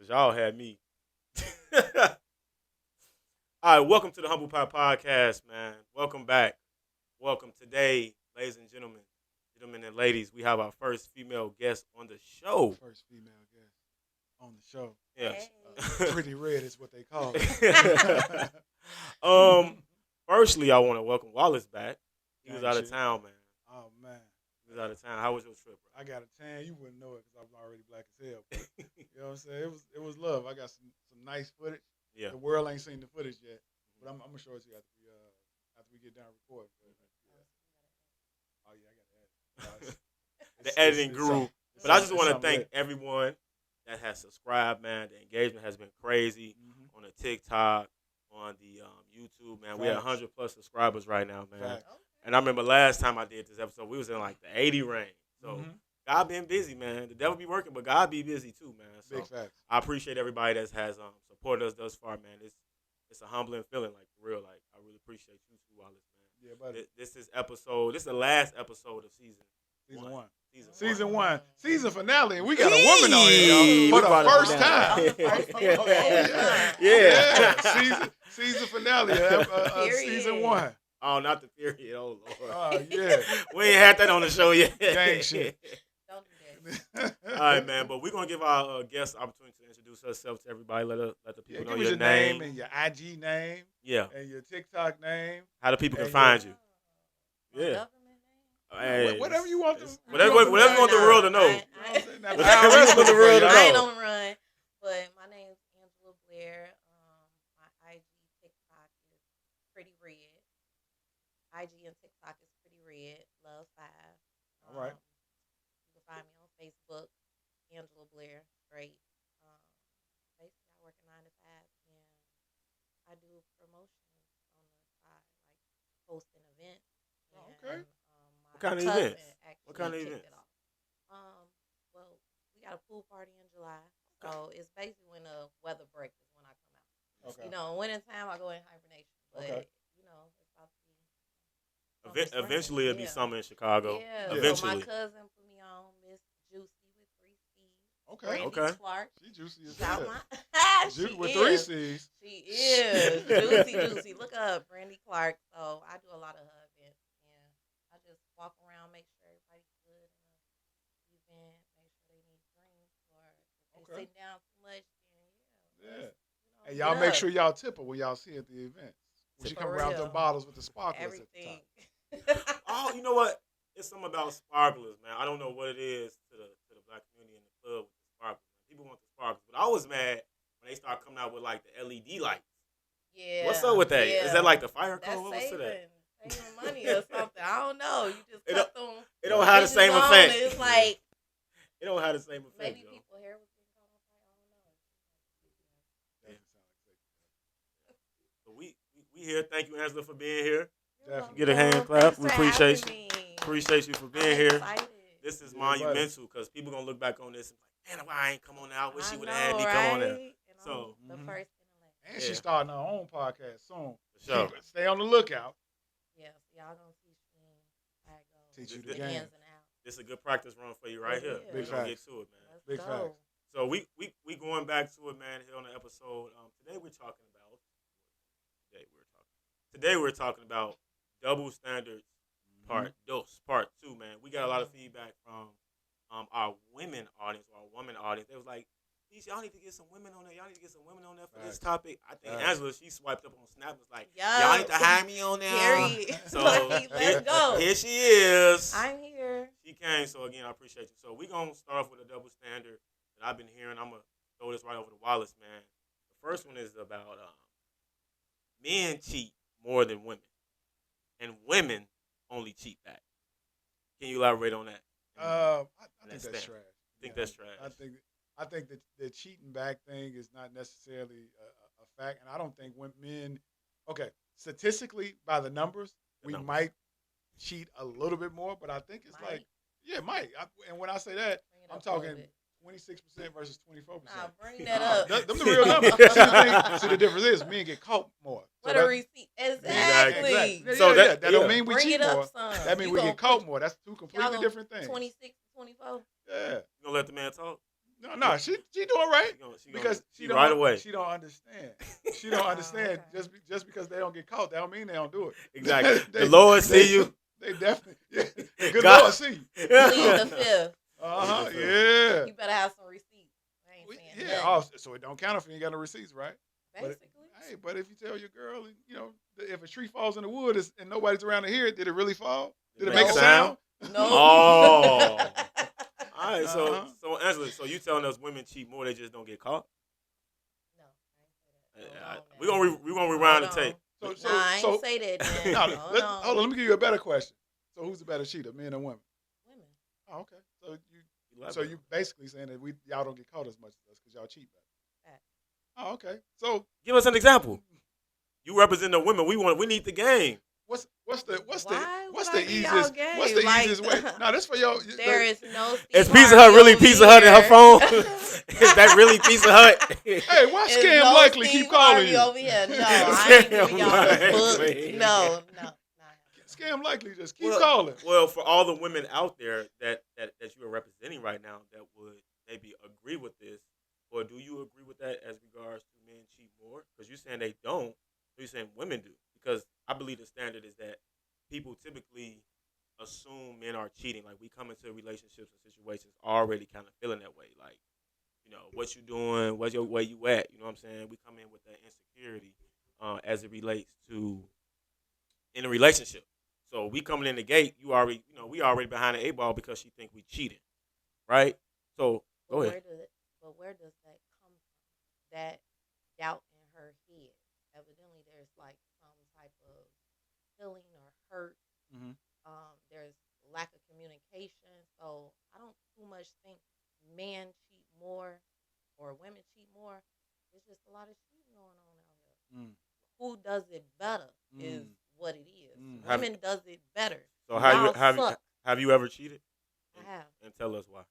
Because y'all had me. All right, welcome to the Humble Pie Podcast, man. Welcome back. Welcome today, ladies and gentlemen and ladies. We have our first female guest on the show. First female guest on the show. Yes. Pretty red is what they call it. Firstly, I want to welcome Wallace back. He was Dang out of shit. town, man. Oh man, He was out of town. How was your trip, bro? I got a tan. You wouldn't know it because I'm already black as hell. But, you know what I'm saying? It was love. I got some nice footage. Yeah. The world ain't seen the footage yet, but I'm gonna show it to you after we get done recording. But, yeah. Oh yeah, I got to edit. The editing guru. But I just want to thank lit. everyone that has subscribed, man. The engagement has been crazy on the TikTok, on the YouTube, man. We have Facts. 100 plus subscribers right now, man. Facts. And I remember last time I did this episode, we was in like the 80 range. So Mhm. God been busy, man. The devil be working, but God be busy too, man. So Big facts. I appreciate everybody that has supported us thus far, man. It's a humbling feeling, like for real. Like I really appreciate you too, Wallace, man. Yeah, buddy. This is the last episode of season Season one. one. Season finale. And we got a woman on here, y'all, for We the brought it first down. time. Yeah. Season finale. Season one. Oh, not the period. Oh Lord. Yeah. We ain't had that on the show yet. Gang shit. Don't do that. All right, man. But we're gonna give our guest opportunity to introduce herself to everybody. Let the Yeah, people know give us your your name. and your IG name Yeah. and your TikTok name. How the people can And find you. My Yeah. government name? Hey, Whatever you want to. Whatever you want the world to know. Now, Whatever I you want the world to I ain't know. on the run, but my name's Angela Blair. My IG TikTok is Pretty Red. IG and TikTok is Pretty Red. Love 5. All right. You can find me on Facebook, Angela Blair. Straight. Basically, I work a 9 to 5, and I do promotions on the side, like hosting events. Oh, okay. What kind of events? What kind of events? Well, we got a pool party in July, so it's basically when the weather breaks is when I come out. Okay. You know, winter time I go in hibernation, but Okay. you know, it's about to be summer, spring. Eventually, it'll be Yeah. summer in Chicago. Yeah. Eventually. So my cousin put me on Miss Juicy with 3 C's. Okay. Brandy Okay. Clark. She juicy as Shout hell. my she With is. 3 C's. She is juicy. Look up Brandy Clark. So I do a lot of her events, and I just walk around, make sure everybody's good in the event, make sure they need drinks, or if they Okay. sitting down too much, then Yeah. you And know, y'all get make up. sure y'all tip her when y'all see her at the event. When she For come around with real. them bottles with the sparklers Everything. at the top. Oh, you know what? It's something about sparklers, man. I don't know what it is to the black community in the club with the sparklers. People want the sparklers, but I was mad when they start coming out with like the LED lights. Yeah. What's up with that? Is yeah. that like the fire That's code? What's to that? saving money or something. I don't know. You just It cut them. It don't have the same bitches on, effect. and It's like It don't have the same effect. maybe yo. people hair was getting caught on fire. I don't know. So we here. Thank you, Angela, for being here. You're Definitely. Get a hand welcome. clap. Thanks We for appreciate having you. me. Appreciate you for being I'm here. excited. This is Yeah, buddy. monumental because people gonna look back on this and be like, man, why I ain't come on there? I wish she I would have had me know, come on there. right? And I'm So- the Mhm. first and the last. And Yeah. she's starting her own podcast soon. For sure. Stay on the lookout. Yeah, so y'all gonna teach me how it goes. Teach you the the game. ins and outs. This is a good practice run for you right It here. is. We're Big gonna get facts. to it, man. Let's Big go. facts. So we going back to it, man. Here on the episode. Today we're talking about double standards part 2, man. We got a lot of feedback from our women audience or our woman audience. They was like, "These y'all need to get some women on there. Y'all need to get some women on there for this Facts. topic." I think Facts. Angela, she swiped up on Snap and was like, Yup. "Y'all need to hire me on there." Period. So Let's go. Here she is. I'm here. She came, so again, I appreciate you. So we're going to start off with a double standard that I've been hearing. I'm going to throw this right over to Wallace, man. The first one is about men cheat more than women, and women only cheat back. Can you elaborate on that? I think That's that's fair. trash. Think that's trash. I think that the cheating back thing is not necessarily a fact, and I don't think when men. Okay, statistically, by the numbers, The we numbers. might cheat a little bit more, but I think it's Might. like, yeah, might. And when I say that, Bring it I'm up a little talking bit. 26% versus 24%. Nah, bring that up. Them the real numbers. See, the difference is men get caught more. So What that- a receipt. Exactly. Exactly. So that yeah. don't mean we Bring cheat it up more. some. That means You we gonna get caught put- more. That's two y'all completely gonna different things. 26, 24. Yeah. You gonna let the man talk? No, she doing right because she right away. She don't understand. She don't understand. Okay. Just because they don't get caught, that don't mean they don't do it. Exactly. The Lord see you. They definitely. Yeah, the good God. Lord see you. Plead the fifth. Yeah. You better have some receipts. I ain't saying Yeah. nothing. So it don't count if you ain't got no receipts, right? Basically. But if you tell your girl, if a tree falls in the wood and nobody's around to hear it, did it really fall? Did it make a sound? No. Oh. All right. Uh-huh. So Angela, so you telling us women cheat more? They just don't get caught. No, I ain't say that. We gonna rewind the tape. I ain't say that. No, Hold on. hold on. Let me give you a better question. So who's the better cheater, men or women? Women. Oh, okay. So you basically saying that y'all don't get caught as much as us because y'all cheat better. Oh, okay. So give us an example. You represent the women. We need the game. What's the game? easiest way? No, this for y'all. There is no. Is Pizza Hut really Pizza Hut in her phone? Is that really Pizza Hut? Hey, why Scam Likely keep calling you? Over here. No, I ain't giving y'all the book. No. Scam Likely just keep calling. Well, for all the women out there that you are representing right now that would maybe agree with this, or do you agree with that as regards to men cheat more? Because you're saying they don't, so you're saying women do. Because I believe the standard is that people typically assume men are cheating. Like we come into relationships and situations already kind of feeling that way. Like, what you doing, where you at? You know what I'm saying? We come in with that insecurity as it relates to in a relationship. So we coming in the gate, we already behind the 8 ball because she think we cheating, right? So go ahead. Where does that come from? That doubt in her head. Evidently, there's like some type of feeling or hurt. Mm-hmm. There's lack of communication. So I don't too much think men cheat more or women cheat more. There's just a lot of cheating going on out here. Who does it better is what it is. Women does it better. So have you ever cheated? I have. And tell us why.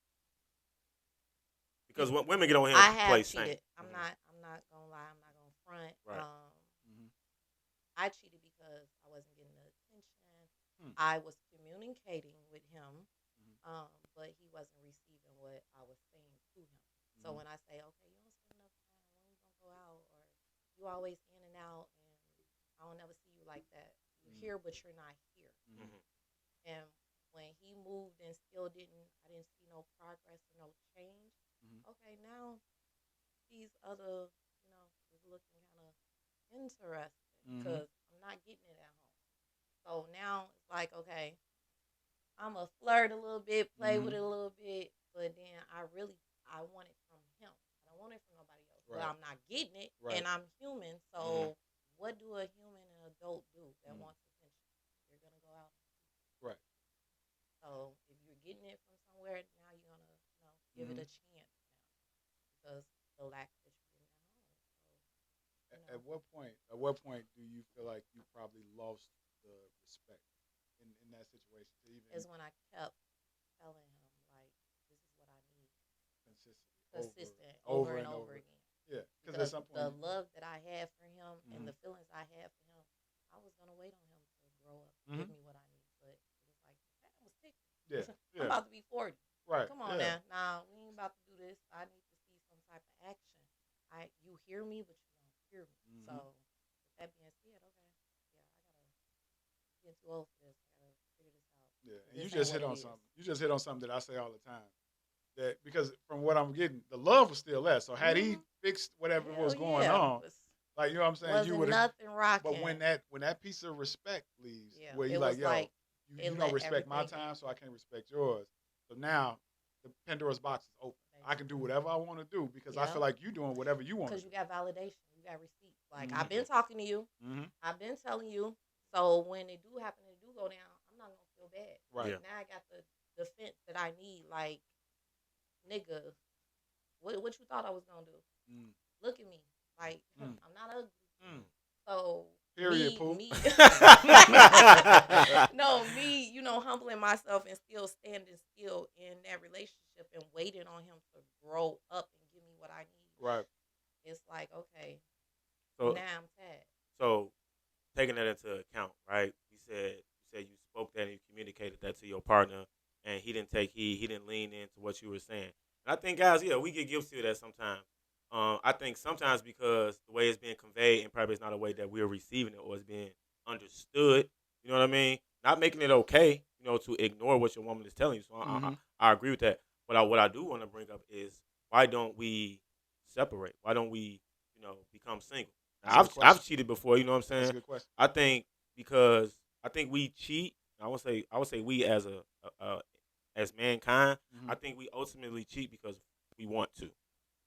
Because when women get on here I and have play cheated. saint. I'm not gonna lie. I'm not gonna front. Right. I cheated because I wasn't getting the attention. I was communicating with him, but he wasn't receiving what I was saying to him. So when I say, okay, you don't spend enough time, when we gonna go out, or you always in and out, and I don't never see you like that. You're here, but you're not here. And when he moved and still I didn't see no progress or no change. Okay, now these other, is looking kind of interesting because I'm not getting it at home. So now it's like, okay, I'm a flirt a little bit, play with it a little bit, but then I want it from him. I don't want it from nobody else. Right. But I'm not getting it, and I'm human. So what do a human and adult do that wants attention? You're gonna go out. Right. So if you're getting it from somewhere, now you're gonna, give it a chance now because the lack that you're getting at home. So, At what point do you feel like you probably lost the respect in that situation? Is when I kept telling him like, this is what I need. Consistent over and over again. Yeah, because at some point the love that I had for him and the feelings I had for him, I was gonna wait on him to grow up, give me what I need. But it was like, that was ticking. Yeah. I'm about to be 40. Right. Come on now. Nah, we ain't about to do this. I need to see some type of action. You hear me, but you don't hear me. So with that being said, okay, I gotta get too old for this. I gotta figure this out. Yeah, and you just hit on something. You just hit on something that I say all the time. That because from what I'm getting, the love was still there. So had he fixed whatever was going on, like you know what I'm saying, you would have nothing rocking. But when that piece of respect leaves, where you like, you don't respect my time, so I can't respect yours. So now the Pandora's box is open. I can do whatever I want to do because I feel like you're doing whatever you want. Because you got validation, you got receipts. Like I've been talking to you, I've been telling you. So when it do happen, it do go down, I'm not gonna feel bad. Right. Yeah. Now I got the defense that I need. Like, nigga, what you thought I was gonna do? Look at me. Like I'm not ugly. So period, Pooh. No, me, humbling myself and still standing still in that relationship and waiting on him to grow up and give me what I need. Right. It's like, okay, so now I'm sad. So taking that into account, right? You said you spoke that and you communicated that to your partner, and he didn't take heed. He didn't lean into what you were saying. And I think guys, yeah, we get guilty of that sometimes. I think sometimes because the way it's being conveyed and probably it's not a way that we're receiving it or it's being understood. You know what I mean? Not making it okay, to ignore what your woman is telling you. So I agree with that. But what I do want to bring up is why don't we separate? Why don't we, become single? Now, I've cheated before. You know what I'm saying? That's a good question. I think because I think we cheat. I would say we a as mankind. I think we ultimately cheat because we want to.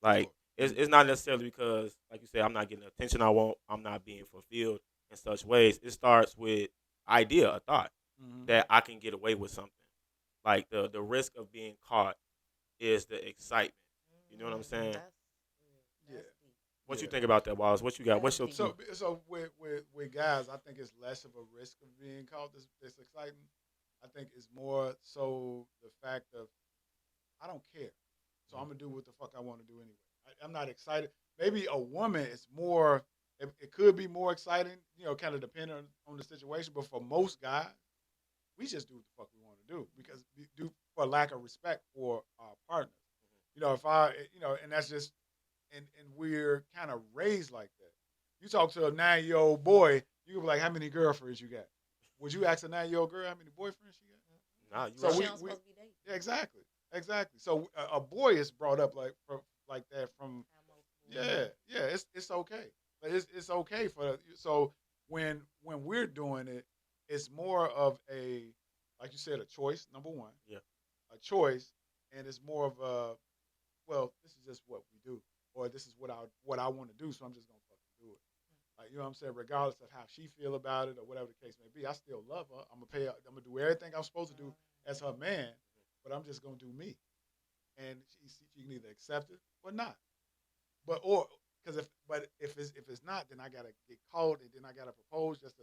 Like it's not necessarily because, like you said, I'm not getting the attention I want. I'm not being fulfilled in such ways. It starts with a thought that I can get away with something. Like the risk of being caught is the excitement. You know what I'm saying? Yeah. What you think about that, Wallace? What you got? What's your so with guys, I think it's less of a risk of being caught. This exciting. I think it's more so the fact of I don't care, so I'm gonna do what the fuck I want to do anyway. I'm not excited. Maybe a woman is more. It could be more exciting, kind of depending on the situation. But for most guys, we just do what the fuck we want to do because we do for lack of respect for our partners. If and that's just and we're kind of raised like that. You talk to a 9-year-old boy, you can be like, "How many girlfriends you got?" Would you ask a 9-year-old girl how many boyfriends she got? Nah, you so right. Yeah, exactly. So a boy is brought up like that from it's okay. But it's okay so when we're doing it, it's more of a like you said a choice. Number one, a choice, and it's more of a this is just what we do, or this is what I want to do. So I'm just gonna fucking do it. Like you know what I'm saying, regardless of how she feel about it or whatever the case may be, I still love her. I'm gonna do everything I'm supposed to do as her man, but I'm just gonna do me, and she can either accept it or not. Because if it's not, then I gotta get called and then I gotta propose just to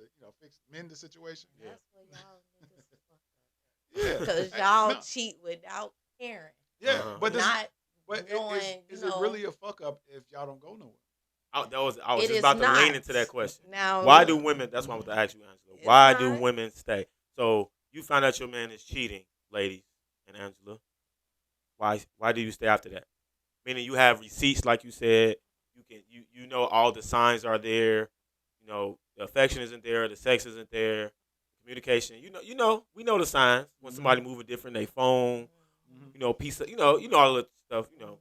mend the situation. That's what y'all niggas fuck up. Because y'all cheat without caring. Yeah, but knowing. Is it really a fuck up if y'all don't go nowhere? I was just about to lean into that question. Now, why do women? That's what I want to ask you, Angela. Why do women stay? So you find out your man is cheating, ladies and Angela. Why do you stay after that? Meaning you have receipts, like you said. You know all the signs are there. The affection isn't there. The sex isn't there. Communication. We know the signs when somebody moving different. They phone. Piece of all the stuff. The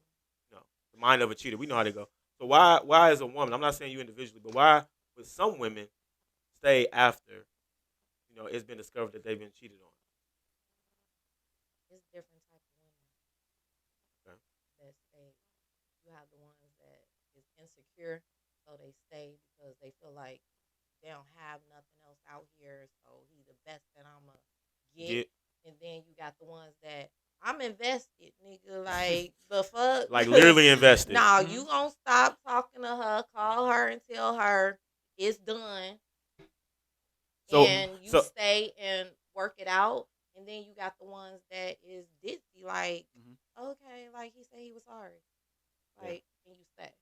mind of a cheater. We know how they go. So why as a woman? I'm not saying you individually, but why would some women stay after it's been discovered that they've been cheated on? It's different type of women that stay. You have the ones that is insecure, so they stay because they feel like they don't have nothing else out here, so he the best that I'ma get. And then you got the ones that I'm invested, nigga. Like the fuck, like literally invested. Nah, you gonna stop talking to her, call her, and tell her it's done. And you stay and work it out. And then you got the ones that is ditzy, like, okay, like he said he was sorry. Like, and you stay.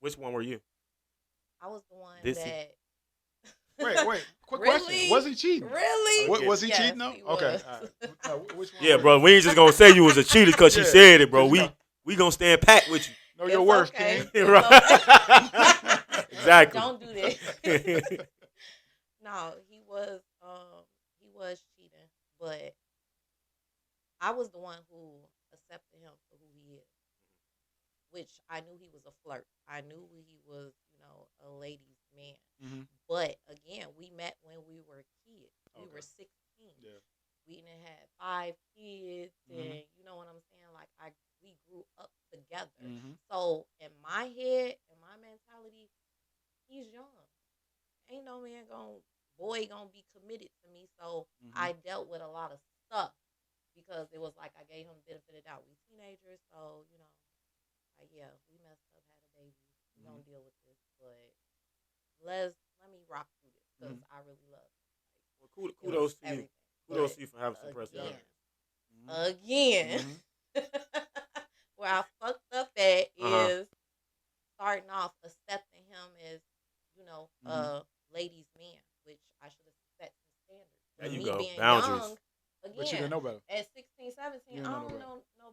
Which one were you? I was the one ditzy. that. Wait, quick question. Was he cheating? Really? Was he cheating though? Okay. All right. Which one yeah, bro, we ain't just gonna say you was a cheater because she said it, bro. We gonna stand pat with you. Know your worth, King. Right. Exactly. Don't do that. No, he was cheating, but I was the one who accepted him for who he is, which I knew he was a flirt. I knew he was, a ladies' man. But again, we met when we were kids. We were 16. Yeah. We didn't have 5 kids, and you know what I'm saying. Like we grew up together. So in my head, in my mentality, he's young. Ain't no man gonna be committed to me. So I dealt with a lot of stuff because it was like I gave him the benefit of the doubt. We teenagers, so like we messed up, had a baby. We gonna deal with this, but let me rock through this because I really love it. Well, kudos to you. Kudos to you for having some personality. Again, where I fucked up at is starting off accepting him as a ladies' man, which I should have set some standards. There you go. Being Boundaries. young, again, but you didn't know better. At 16, 17, I don't know no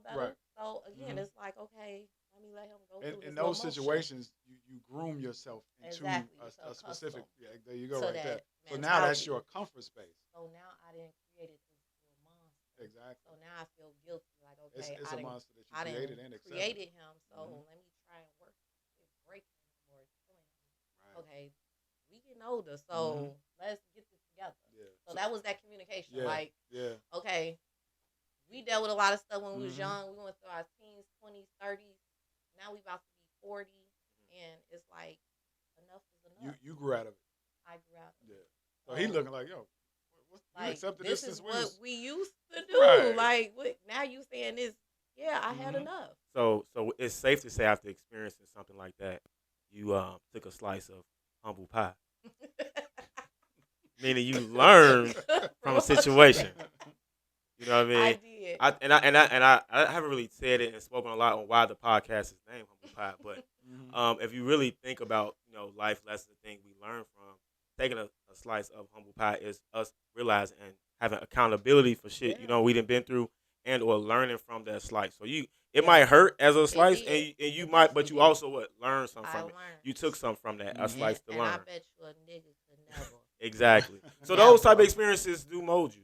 Let me let him go through in those situations, you groom yourself into a specific. Yeah, there you go, right there. So now that's your comfort space. So now I didn't create this little monster. Exactly. So now I feel guilty. Like, okay, it's a monster that you created and accepted. Created him. So let me try and work with breaking him or killing him. Right. Okay, we getting older, so let's get this together. Yeah. So that was that communication. Yeah. Like, okay, we dealt with a lot of stuff when we was young. We went through our teens, 20s, 30s. Now we about to be 40, and it's like enough is enough. You grew out of it. I grew out of it. Yeah. So he looking like, yo, you accepted this since is what we used to do. Right. Like, now you saying this? Yeah, I had enough. So it's safe to say after experiencing something like that, you took a slice of humble pie. Meaning you learned from a situation. You know what I mean? I did. I haven't really said it and spoken a lot on why the podcast is named Humble Pie, but if you really think about life lessons, the thing we learn from taking a slice of humble pie is us realizing and having accountability for shit we done been through and or learning from that slice. So it might hurt as a slice and you might, but you also learn something from it. You took something from that a slice to learn. I bet you a nigga could never. Exactly. So those type of experiences do mold you.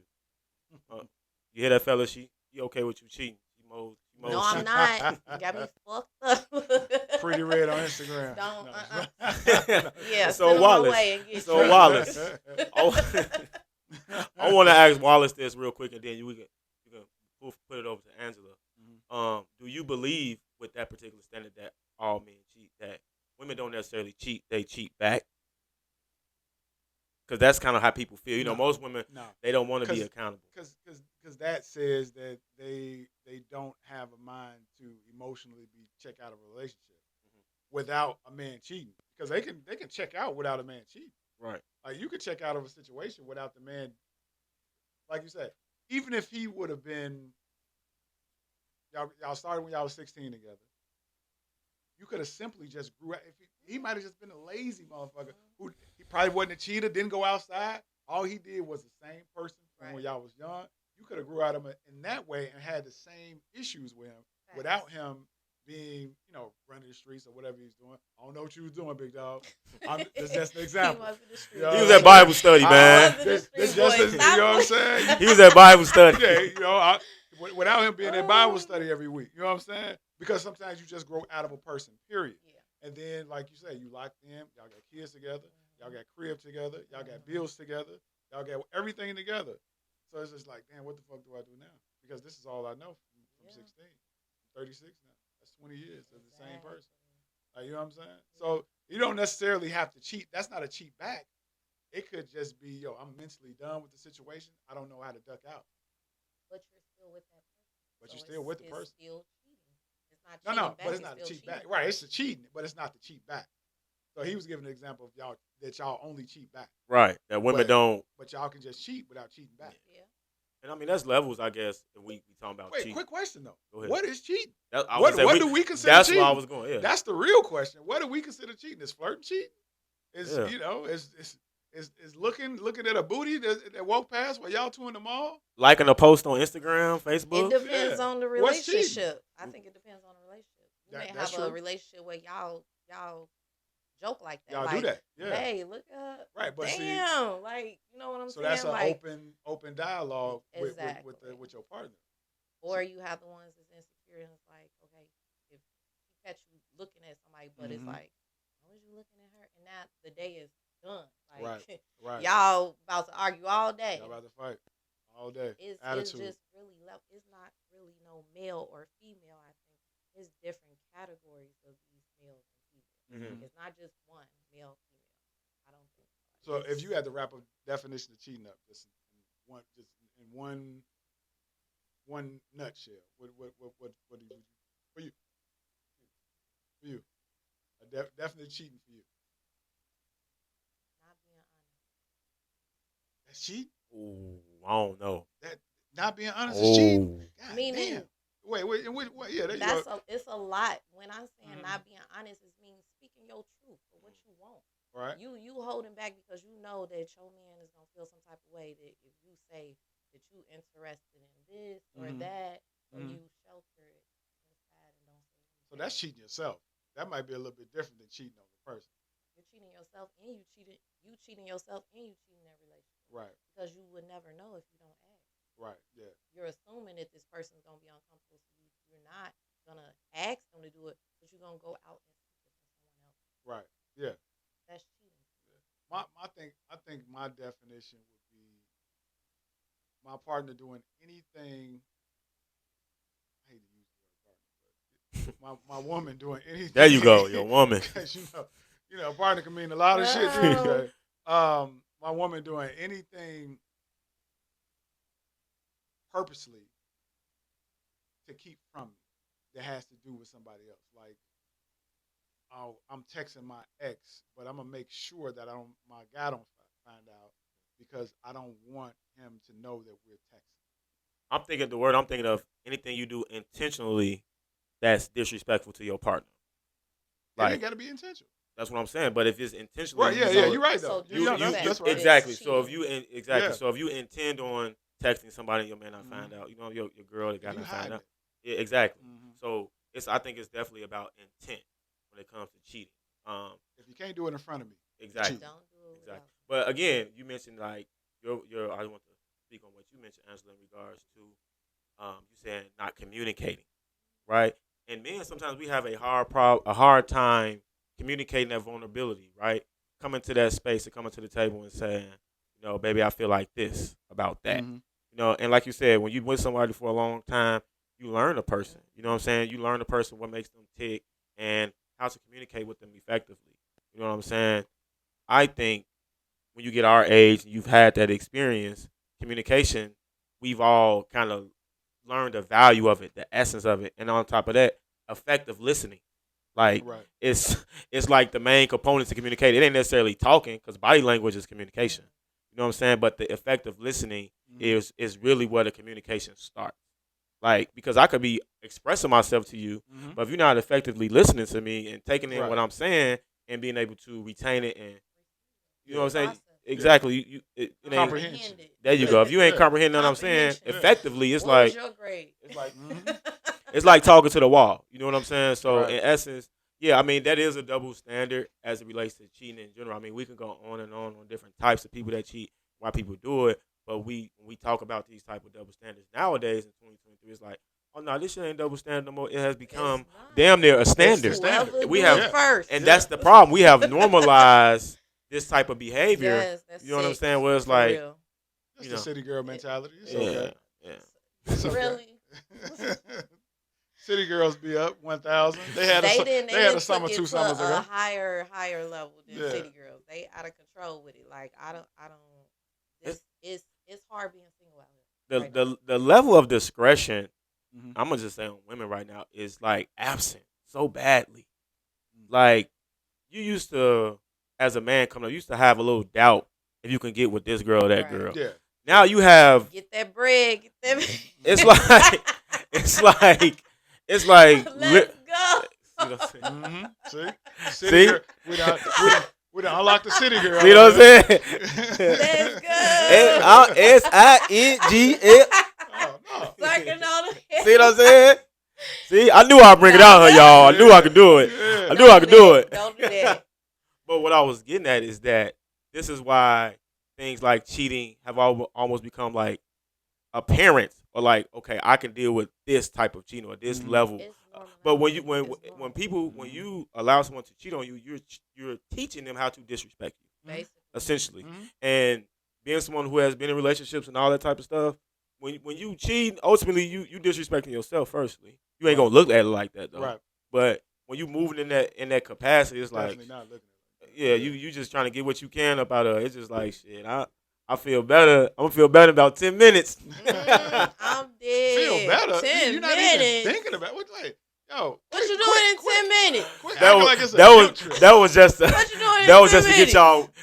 You hear that fella? She okay with you cheating? She molds. No, I'm not. You got me fucked up. Pretty red on Instagram. Don't. Yeah. So Wallace. I want to ask Wallace this real quick, and then you can put it over to Angela. Do you believe with that particular standard that all men cheat? That women don't necessarily cheat; they cheat back. Because that's kind of how people feel. Most women, they don't want to be accountable. Because that says that they don't have a mind to emotionally check out of a relationship without a man cheating. Because they can check out without a man cheating. Right. Like you could check out of a situation without the man. Like you said, even if he would have been, y'all started when y'all was 16 together. You could have simply just grew out. If he might have just been a lazy motherfucker who he probably wasn't a cheater, didn't go outside. All he did was the same person from when y'all was young. You could have grew out of him in that way and had the same issues with him without him being, running the streets or whatever he's doing. I don't know what you was doing, big dog. That's just an example. He was at Bible study, man. You know what I'm saying? He was at Bible study. Yeah, without him being at Bible study every week. You know what I'm saying? Because sometimes you just grow out of a person, period. Yeah. And then, like you say, you locked in. Y'all got kids together. Y'all got crib together. Y'all got bills together. Y'all got everything together. So it's just like, damn, what the fuck do I do now? Because this is all I know from 16. I'm 36 now. That's 20 years of the same person. Like, you know what I'm saying? So you don't necessarily have to cheat. That's not a cheat back. It could just be, I'm mentally done with the situation. I don't know how to duck out. But you're still with that person. But you're still with the person. It's still cheating. It's not cheating back. But it's not a cheat back. Right, it's a cheating, but it's not the cheat back. So he was giving an example of y'all only cheat back. Right, that women don't. But y'all can just cheat without cheating back. Yeah. And I mean, that's levels, I guess, if we talking about cheating. Quick question, though. What is cheating? What do we consider that's cheating? That's where I was going, yeah. That's the real question. What do we consider cheating? Is flirting cheating? Is looking at a booty that walk past while y'all two in the mall? Liking a post on Instagram, Facebook? It depends on the relationship. I think it depends on the relationship. You may have a relationship where y'all joke like that. Y'all do that. Yeah. Hey, look up. Right, but damn, you know what I'm saying? So that's an open dialogue with your partner. Or you have the ones that's insecure and it's like, okay, if she catch you looking at somebody, but it's like, why was you looking at her? And now the day is done. Like, right. Y'all about to argue all day. Y'all about to fight all day. It's just really it's not really no male or female. I think it's different categories of these males and females. It's not just one male female. I don't think so. So if you had to wrap a definition of cheating up just in one nutshell, what do you for you? A definite cheating for you. That's cheating? Ooh, I don't know. That not being honest is cheating. God meaning, damn. Wait, yeah, it's a lot. When I'm saying not being honest, it means speaking your truth for what you want. Right. You holding back because you know that your man is gonna feel some type of way that if you say that you interested in this or that, or you shelter it inside and don't say anything. So that's cheating yourself. That might be a little bit different than cheating on the person. You're cheating yourself and you cheating yourself and you cheating that relationship. Right. Because you would never know if you don't ask. Right. Yeah. You're assuming that this person's gonna be uncomfortable, so you're not gonna ask them to do it, but you're gonna go out and seek it from someone else. Right. Yeah. That's cheating. Yeah. I think my definition would be my partner doing anything. I hate to use the word partner, but my woman doing anything. There you go, your woman. Because partner can mean a lot of shit to you. Okay? My woman doing anything purposely to keep from me that has to do with somebody else. Like, I'm texting my ex, but I'm gonna make sure that my guy don't find out because I don't want him to know that we're texting. I'm thinking of anything you do intentionally that's disrespectful to your partner. Like, it ain't got to be intentional. That's what I'm saying. But if it's intentional, right? Yeah, you're right though. That's right. Exactly. So if you intend on texting somebody, your man not find out. Your girl, the guy not find out. Yeah, exactly. Mm-hmm. So I think it's definitely about intent when it comes to cheating. If you can't do it in front of me, exactly. Don't do it. Exactly. But again, you mentioned like your. I want to speak on what you mentioned, Angela, in regards to you saying not communicating, right? And men, sometimes we have a hard time communicating that vulnerability, right? Coming to that space and coming to the table and saying, baby, I feel like this about that. Mm-hmm. And like you said, when you with somebody for a long time, you learn a person. You know what I'm saying? You learn a person, what makes them tick, and how to communicate with them effectively. You know what I'm saying? I think when you get our age and you've had that experience, communication, we've all kind of learned the value of it, the essence of it, and on top of that, effective listening. Like, it's like the main components to communicate. It ain't necessarily talking, because body language is communication. You know what I'm saying? But the effective listening is really where the communication starts. Like, because I could be expressing myself to you, but if you're not effectively listening to me and taking in what I'm saying and being able to retain it, and you know what I'm saying? Exactly. It comprehension. There you go. If you ain't comprehending what I'm saying effectively, it's like your grade? It's like it's like talking to the wall. You know what I'm saying? So in essence, yeah, I mean that is a double standard as it relates to cheating in general. I mean we can go on and on different types of people that cheat, why people do it, but when we talk about these type of double standards nowadays in 2023, it's like, oh no, this shit ain't double standard no more. It has become damn near a standard. We have first, and that's the problem. We have normalized this type of behavior. Yes, you know what I'm saying? Where it's like, real. That's the city girl mentality. It's okay. It's okay. Really? City girls be up 1,000. They had a summer 2 summers ago. A higher level than city girls. They out of control with it. Like I don't. It's hard being single out here. The level of discretion, I'm gonna just say on women right now, is like absent so badly. Like you used to, as a man coming up, you used to have a little doubt if you can get with this girl or that girl. Yeah. Now you have get that bread. Get that. It's like let's go. See? Girl, we done unlocked the city girl. You know what I'm saying? Let's go. SINGL. Oh, no. See what I'm saying? See, I knew I'd bring it out, y'all. I knew I could do it. Yeah. I knew I could do it. Don't do that. But what I was getting at is that this is why things like cheating have almost become like apparent, or like, okay, I can deal with this type of cheating or this level. But when you allow someone to cheat on you, you're teaching them how to disrespect you, essentially. And being someone who has been in relationships and all that type of stuff, when you cheat, ultimately you disrespecting yourself. Firstly, you ain't gonna look at it like that though. Right. But when you moving in that capacity, it's definitely like, not looking at it. yeah, you just trying to get what you can up out of it. It's just like, shit, I feel better. I'm gonna feel better in about 10 minutes. I'm dead. Feel better? 10 You're minutes. not even thinking about it. What you doing in 10 minutes? That was just what you doing in that was 10 just to get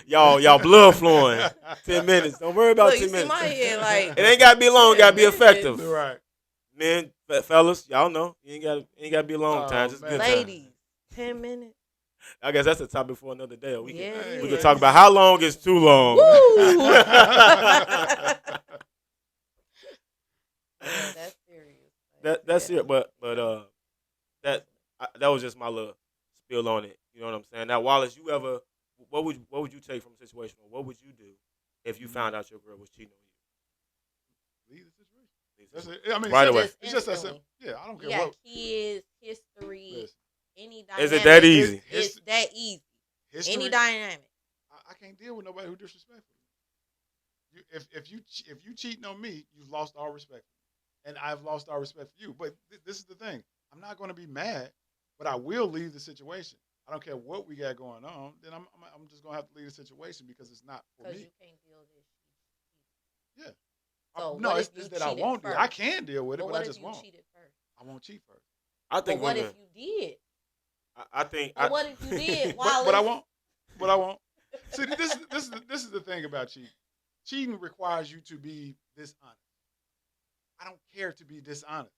y'all blood flowing. 10 minutes. Don't worry about 10 minutes. My head, like, it ain't gotta be long. It gotta be effective. Right. Men, fellas, y'all know you ain't gotta be a long time. Just good ladies, time. 10 minutes. I guess that's a topic for another day. We Yeah, can talk about how long is too long. Woo! That's serious. That's serious, but that was just my little spill on it. You know what I'm saying? Now, Wallace, what would you take from a situation, or what would you do if you found out your girl was cheating on you? Leave the situation. That's it. I mean, right away. It's just that simple. Yeah, I don't care what. Kids, history, any dynamic. Is it that easy? It's that easy. History, any dynamic. I can't deal with nobody who disrespectful. If you cheating on me, you've lost all respect, and I've lost all respect for you. But this is the thing: I'm not going to be mad, but I will leave the situation. I don't care what we got going on. Then I'm just going to have to leave the situation because it's not for me. Because you can't deal with this. Yeah. So no, it's that I won't deal. I can deal with it, but I just won't. What if you cheated first? I won't cheat first. I think. But what if you did? I think. But what if you did? But I won't. But I won't. See, this is the thing about cheating. Cheating requires you to be dishonest. I don't care to be dishonest.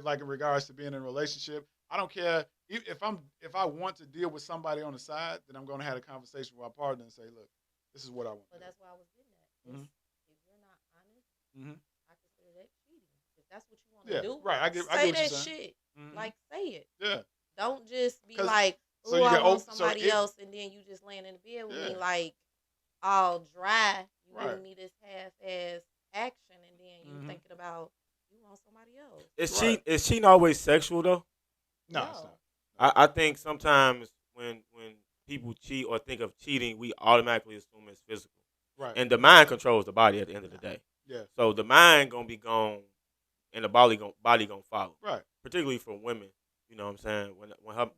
Like in regards to being in a relationship, I don't care if I want to deal with somebody on the side, then I'm going to have a conversation with my partner and say, look, this is what I want. But that's what I was getting at. Mm-hmm. If you're not honest, I consider that cheating. If that's what you want to do, right. I say that shit. Mm-hmm. Like, say it. Yeah. Don't just be like, oh, I want somebody else, and then you just laying in the bed with me like all dry. You giving me this half-ass action, and then you thinking about you want somebody else. Is cheating always sexual though? No, it's not. I think sometimes when people cheat or think of cheating, we automatically assume it's physical. Right. And the mind controls the body at the end of the day. Yeah. So the mind gonna be gone, and the body gonna follow. Right. Particularly for women, you know what I'm saying?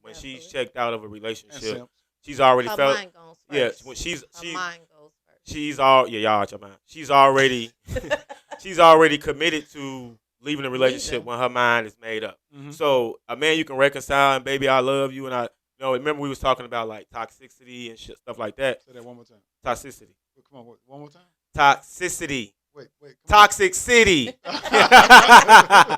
When she's checked out of a relationship, she's her already felt. Mind goes first. When her mind goes first. She's all y'all out your mind. She's already she's already committed to leaving the relationship when her mind is made up. Mm-hmm. So a man you can reconcile, and baby, I love you, and I remember we was talking about like toxicity and shit, stuff like that. Say that one more time. Toxicity. Come on, one more time. Toxicity. Wait. Toxic city. I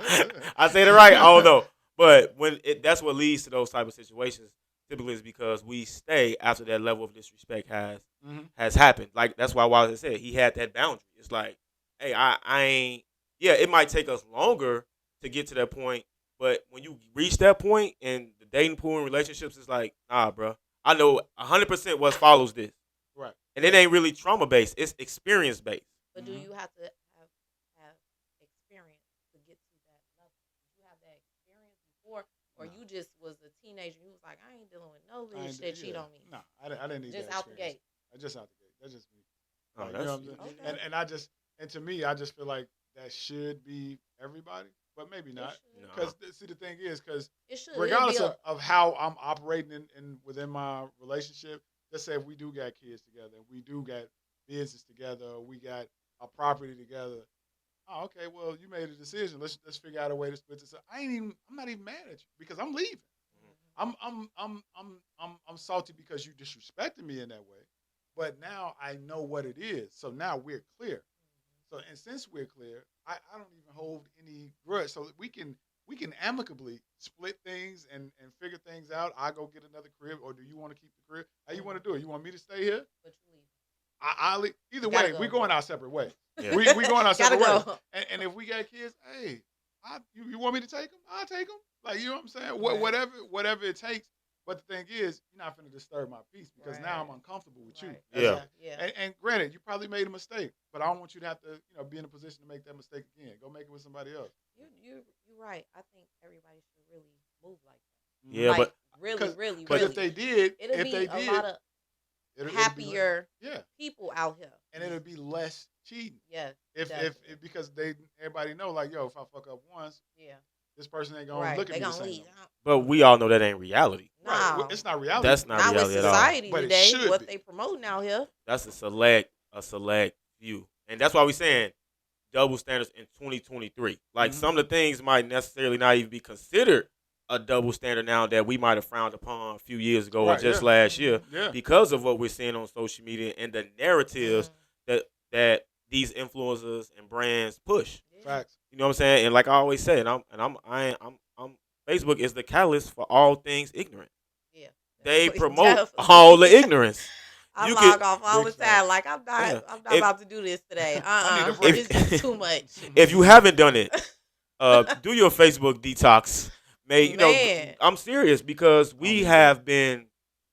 said it right. Oh no, but that's what leads to those type of situations. Typically, is because we stay after that level of disrespect has happened. Like that's why Wallace said he had that boundary. It's like, hey, I ain't. Yeah, it might take us longer to get to that point, but when you reach that point in the dating pool and relationships, it's like, nah, bro. I know 100% what follows this. Right. And it ain't really trauma based; it's experience based. But do you have to have experience to get to that level? Did you have that experience before, or you just was a teenager? You was like, I ain't dealing with no bitch that cheat on me. No, I didn't need just that out the gate. Just out the gate. That's just me. Oh, you know what I'm saying? And to me, I just feel like that should be everybody, but maybe not. Because see, the thing is, regardless of how I'm operating in within my relationship, let's say if we do got kids together, we do got business together, we got a property together. Oh, okay. Well, you made a decision. Let's figure out a way to split this up. I'm not even mad at you because I'm leaving. I'm salty because you disrespected me in that way. But now I know what it is. So now we're clear. So and since we're clear, I don't even hold any grudge. So we can amicably split things and figure things out. I go get another crib, or do you want to keep the crib? How you want to do it? You want me to stay here? But you leave. I leave. Either way, we're going our separate ways. Yeah. We going our separate ways. And if we got kids, hey, you want me to take them? I'll take them. Like, you know what I'm saying? Right. Whatever it takes. But the thing is, you're not going to disturb my peace because now I'm uncomfortable with you. Yeah. And granted, you probably made a mistake, but I don't want you to have to, be in a position to make that mistake again. Go make it with somebody else. You're right. I think everybody should really move like that. Yeah, like, really. Because if they did, it'll be a lot of happier people out here, and it'll be less cheating. Yeah. If because everybody know, like, yo, if I fuck up once, this person ain't gonna look at me the same. But we all know that ain't reality. No, right. It's not reality. That's not reality with society at all. today. What they promoting out here. That's a select view, and that's why we saying double standards in 2023. Like some of the things might necessarily not even be considered a double standard now that we might have frowned upon a few years ago or just last year because of what we're seeing on social media and the narratives that these influencers and brands push. Facts. You know what I'm saying? And like I always say, I'm Facebook is the catalyst for all things ignorant. Yeah. They promote all the ignorance. I log off all the time. Like I'm not about to do this today. It's just too much. If you haven't done it, do your Facebook detox. made, I'm serious because we have been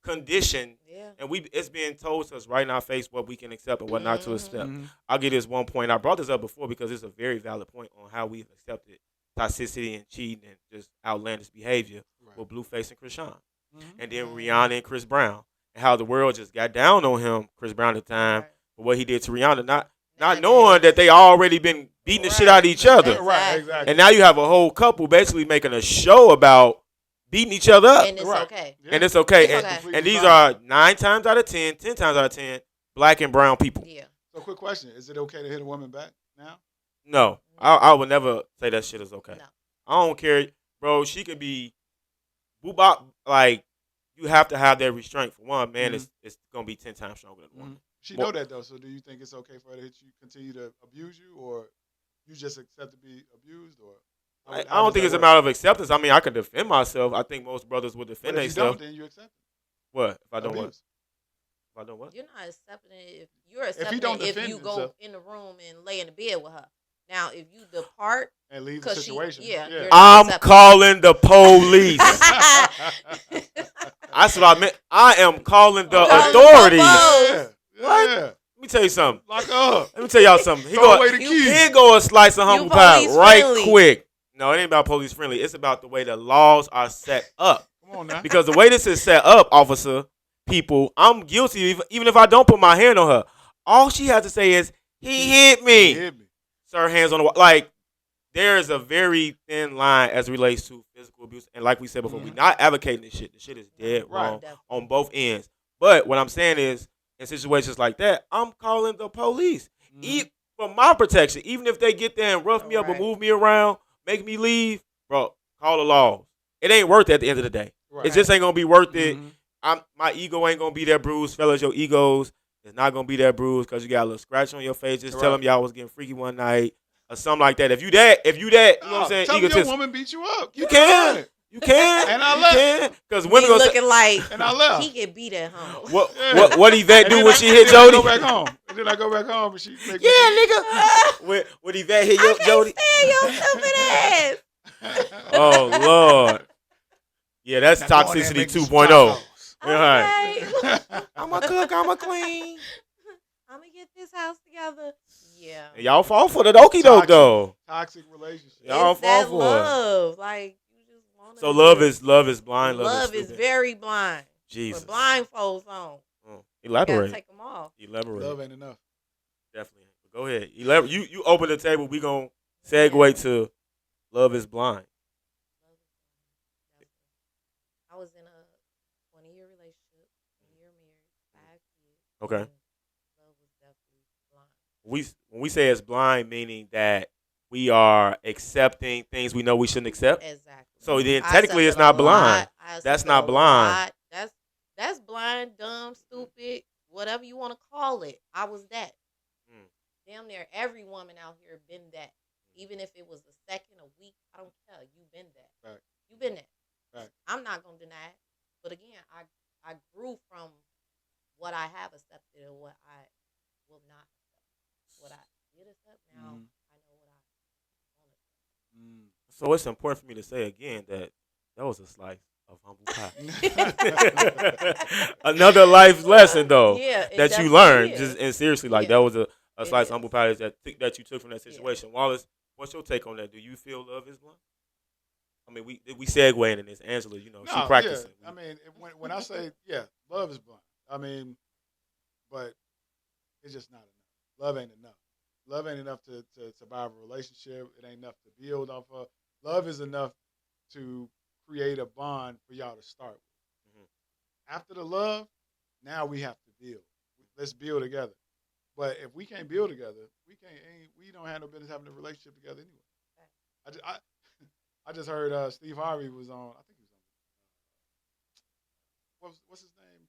conditioned, and it's being told to us right in our face what we can accept and what not to accept. I'll give this one point. I brought this up before because it's a very valid point on how we've accepted toxicity and cheating and just outlandish behavior with Blueface and Krishan. And then Rihanna and Chris Brown. And how the world just got down on him, Chris Brown at the time, for what he did to Rihanna, not knowing that they already been beating the shit out of each other. Right, exactly. And now you have a whole couple basically making a show about beating each other up. And it's okay. Yeah. And it's okay. And these are 9 times out of 10, 10 times out of 10, black and brown people. Yeah. So quick question. Is it okay to hit a woman back now? No. I would never say that shit is okay. No. I don't care. Bro, she could be boobop. Like, you have to have that restraint. For one, man, it's going to be 10 times stronger than a woman. She know that, though. So do you think it's okay for her to hit you, continue to abuse you, or you just accept to be abused? Or I don't think it's a matter of acceptance. I mean, I can defend myself. I think most brothers would defend themselves. If you don't, then you accept it. What? If I don't what? If I don't what? You're not accepting it if you're accepting it if you go in the room and lay in the bed with her. Now, if you depart and leave the situation, I'm calling the police. That's what I meant. I am calling the authorities. What? Let me tell you something. Lock up. Let me tell y'all something. Here go a slice of humble pie right quick. No, it ain't about police friendly. It's about the way the laws are set up. Come on now. Because the way this is set up, officer, people, I'm guilty even if I don't put my hand on her. All she has to say is, he hit me. He hit me. Sir, hands on the wall. Like, there is a very thin line as it relates to physical abuse. And like we said before, we're not advocating this shit. The shit is dead wrong on both ends. But what I'm saying is, in situations like that, I'm calling the police. For my protection. Even if they get there and rough me up and move me around, make me leave, bro, call the law. It ain't worth it at the end of the day. Right. It just ain't going to be worth it. My ego ain't going to be that bruised. Fellas, your egos is not going to be that bruised because you got a little scratch on your face. Just tell them y'all was getting freaky one night or something like that. If you that, you know what I'm saying? Tell me your woman beat you up. You can. You can. And I left. Because women gonna looking like and I left. He get beat at home. What Yvette do when she hit Jody? I go back home. And then I go back home and she make nigga. When Yvette hit Jody? Stand your stupid ass. Oh, Lord. Yeah, that's toxicity 2.0. Okay. I'm a cook. I'm a clean. I'm going to get this house together. Yeah. And y'all fall for the okie doke, though. Toxic relationship. Y'all fall for love. Like, you just want to. So love is blind. Love is very blind. Jesus. With blindfolds on. Elaborate. You gotta take them off. Elaborate. Love ain't enough. Definitely. Go ahead. You open the table. We gonna segue to love is blind. I was in a 20-year relationship, 20-year marriage, 5 kids. Okay. Love was definitely blind. When we say it's blind, meaning that we are accepting things we know we shouldn't accept. Exactly. So then technically it's not blind. That's not blind. That's blind, dumb, stupid, whatever you want to call it. I was that. Damn near every woman out here been that. Even if it was a second, a week, I don't care. You been that. Right. You been that. Right. I'm not gonna deny it. But again, I grew from what I have accepted and what I will not accept. What I did accept now, I know what I want to accept. So it's important for me to say again that was a slice of humble pie. Another life lesson though that you learned. Just and seriously, like that was a slice of humble pie that you took from that situation. Wallace, what's your take on that? Do you feel love is blind? I mean, we segue in this. Angela, she practicing. Yeah. I mean, when I say love is blind. I mean, but it's just not enough. Love ain't enough. Love ain't enough to survive a relationship. It ain't enough to build off of. Love is enough to create a bond for y'all to start with. After the love, now we have to build. Let's build together. But if we can't build together, we don't have no business having a relationship together anyway. I just heard Steve Harvey was on. I think he was on. What's his name?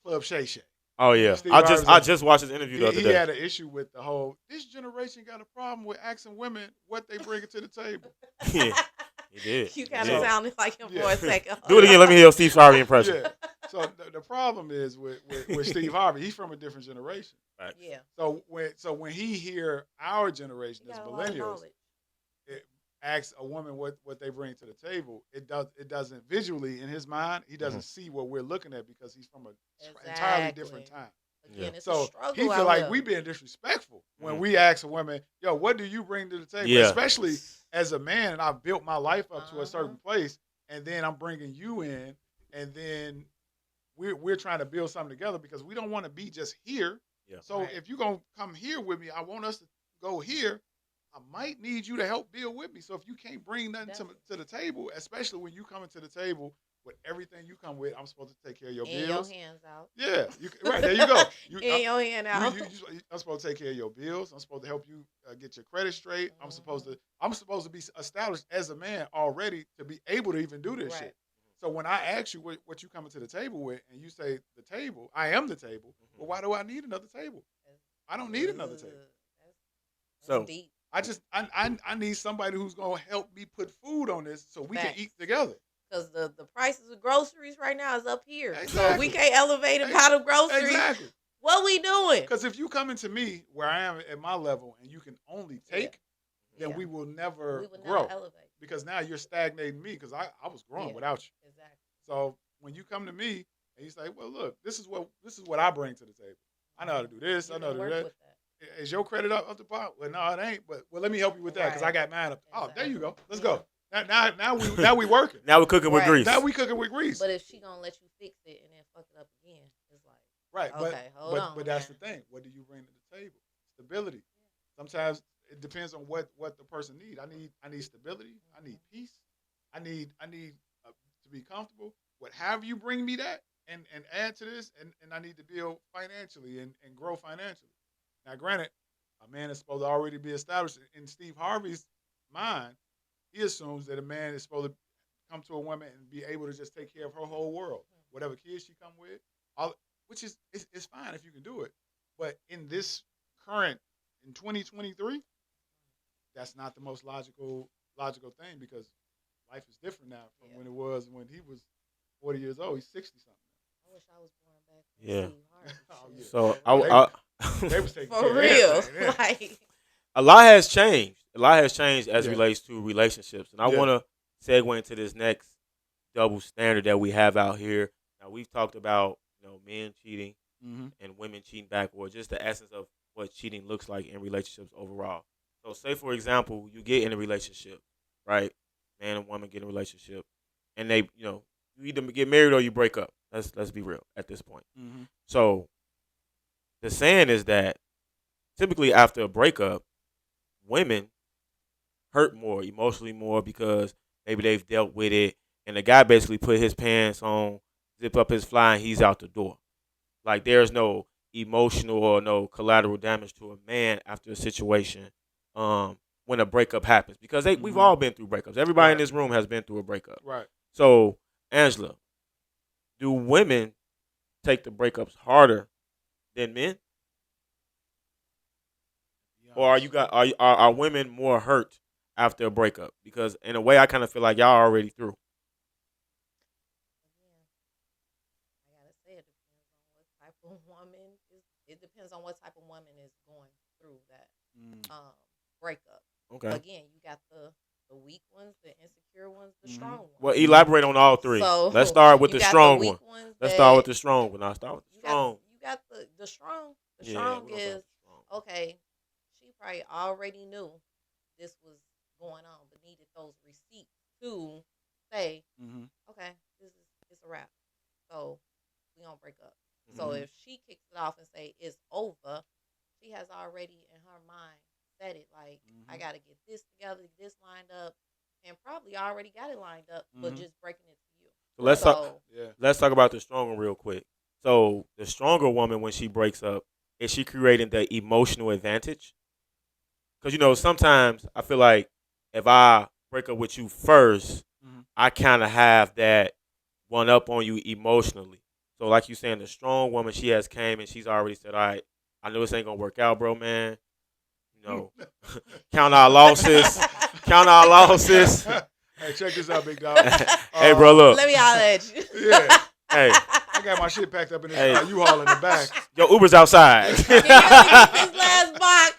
Club Shay Shay. Oh yeah, I just watched his interview the other day. He had an issue with the whole. This generation got a problem with asking women what they bring to the table. Yeah, he did. You kind of sounded like him for a second. Do it again. Let me hear Steve Harvey impression. Yeah. So the problem is with Steve Harvey. He's from a different generation. Right. Yeah. So when he hear our generation as millennials, asks a woman what they bring to the table, it doesn't visually in his mind. He doesn't see what we're looking at because he's from an entirely different time. Again, it's so a struggle he feel like we being disrespectful when we ask a woman, "Yo, what do you bring to the table?" Yeah. Especially as a man, and I've built my life up to a certain place, and then I'm bringing you in, and then we're trying to build something together because we don't want to be just here. Yeah. So if you're gonna come here with me, I want us to go here. I might need you to help build with me. So if you can't bring nothing to the table, especially when you come into the table with everything you come with, I'm supposed to take care of your bills. Your hands out. Yeah, right there you go. Your hand out. I'm supposed to take care of your bills. I'm supposed to help you get your credit straight. I'm supposed to be established as a man already to be able to even do this shit. So when I ask you what you coming to the table with, and you say the table, I am the table. Well, why do I need another table? I don't need another table. That's deep. I need somebody who's gonna help me put food on this so we can eat together. Because the prices of groceries right now is up here. Exactly. So we can't elevate a pot of groceries. Exactly. What we doing? Because if you come into me where I am at my level and you can only take, then we will never grow. Never elevate. Because now you're stagnating me because I was growing without you. Exactly. So when you come to me and you say, well, look, this is what I bring to the table. I know how to do this. I know how to do that. Is your credit up the pot? Well, no, it ain't. But let me help you with that because I got mine up. Oh, there you go. Let's go. Now we working. Now we're cooking with grease. Now we cooking with grease. But if she gonna let you fix it and then fuck it up again, it's like right. Okay, hold on. But that's the thing. What do you bring to the table? Stability. Sometimes it depends on what the person needs. I need stability. I need peace. I need to be comfortable. However you bring me that and add to this, and I need to build financially and grow financially. Now, granted, a man is supposed to already be established. In Steve Harvey's mind, he assumes that a man is supposed to come to a woman and be able to just take care of her whole world, whatever kids she come with, which is it's fine if you can do it. But in this current, in 2023, that's not the most logical thing because life is different now from when it was when he was 40 years old. He's 60-something. I wish I was born back. So they was taking for real. Like a lot has changed. A lot has changed as it relates to relationships, and I want to segue into this next double standard that we have out here. Now we've talked about men cheating and women cheating back, or just the essence of what cheating looks like in relationships overall. So, say for example, you get in a relationship, right? Man and woman get in a relationship, and they, you either get married or you break up. Let's be real at this point. So, the saying is that typically after a breakup, women hurt more, emotionally more, because maybe they've dealt with it, and the guy basically put his pants on, zip up his fly, and he's out the door. Like there's no emotional or no collateral damage to a man after a situation when a breakup happens, because we've all been through breakups. Everybody in this room has been through a breakup. Right. So, Angela, do women take the breakups harder than men? Or are women more hurt after a breakup? Because in a way, I kind of feel like y'all are already through. I gotta say, it depends on what type of woman is. It depends on what type of woman is going through that breakup. Okay. Again, you got the weak ones, the insecure ones, the strong ones. Well, elaborate on all three. So, let's start with the strong one. Let's start with the strong one. I'll start with the strong. You got the strong. The strong is okay. She probably already knew this was going on, but needed those receipts to say, okay, it's a wrap. So we gonna break up. So if she kicks it off and say it's over, she has already in her mind said it like, I gotta get this together, this lined up, and probably already got it lined up, but just breaking it to you. So let's talk about the strong one real quick. So the stronger woman, when she breaks up, is she creating the emotional advantage? Because sometimes I feel like if I break up with you first, I kind of have that one up on you emotionally. So like you saying, the strong woman, she has came and she's already said, all right, I know this ain't gonna work out, bro, man. Count our losses. Count our losses. Hey, check this out, big dog. Hey, bro, look. Let me holler at you. Yeah. Hey. I got my shit packed up in this U-Haul in the back. Yo, Uber's outside. Can you get this last box?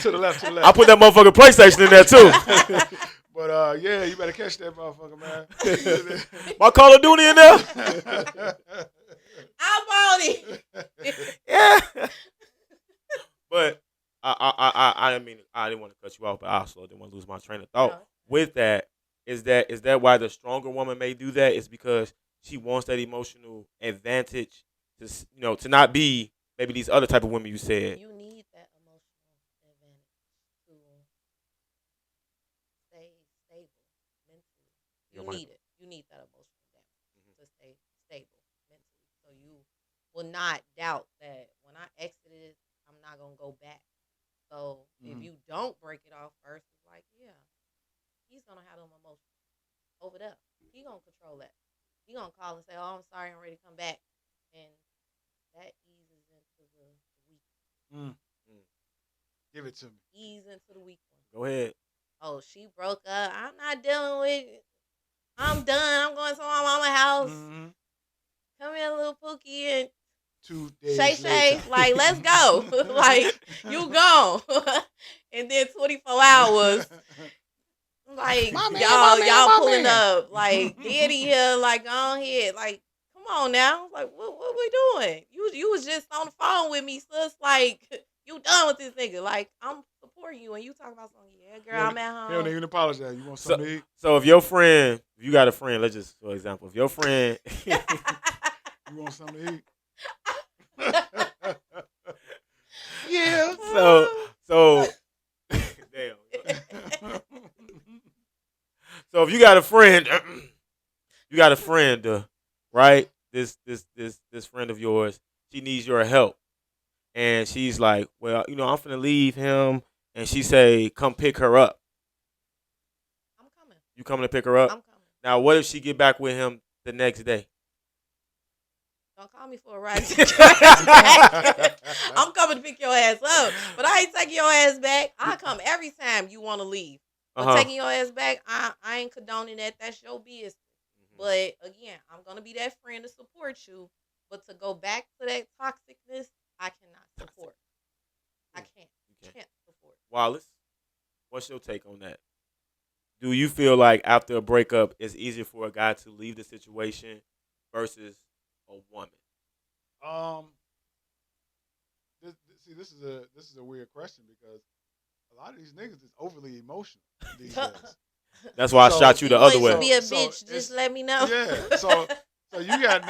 To the left. I put that motherfucking PlayStation in there, too. Yeah, you better catch that motherfucker, man. My Call of Duty in there. I bought it. Yeah. But I didn't mean I didn't want to cut you off, but I also didn't want to lose my train of thought. No. With that, is that why the stronger woman may do that? Is because she wants that emotional advantage to not be maybe these other type of women you said. You need that emotional advantage to stay stable mentally. You need it. You need that emotional advantage to stay stable mentally. So you will not doubt that when I exited, I'm not gonna go back. So if you don't break it off first, it's like, yeah, he's gonna have them emotions over there. He gonna control that. He gonna call and say, "Oh, I'm sorry, I'm ready to come back," and that eases into the weak. Give it to me. Ease into the weak one. Go ahead. Oh, she broke up. I'm not dealing with it. I'm done. I'm going to my mama's house. Come here, little Pookie, and 2 days Shay, like, let's go. Like, you gone. And then 24 hours. Like, y'all pulling up. Like, daddy here, like, go ahead. Like, come on now. Like, what we doing? You was just on the phone with me, sis. Like, you done with this nigga. Like, I'm supporting you, and you talk about something. Yeah, girl, I'm at home. He don't even apologize. You want something to eat? So if if you got a friend, let's just, for example, if your friend... You want something to eat? Yeah. So damn. So if you got a friend, right? This friend of yours, she needs your help, and she's like, "Well, I'm finna leave him," and she say, "Come pick her up." I'm coming. You coming to pick her up? I'm coming. Now, what if she get back with him the next day? Don't call me for a ride. I'm coming to pick your ass up, but I ain't taking your ass back. I come every time you want to leave. But taking your ass back, I ain't condoning that. That's your business. But again, I'm gonna be that friend to support you. But to go back to that toxicness, I cannot support. I can't support. Wallace, what's your take on that? Do you feel like after a breakup, it's easier for a guy to leave the situation versus a woman? This is a weird question because a lot of these niggas is overly emotional these days. That's why I shot you the other way. Be a bitch. Just let me know. Yeah. So you got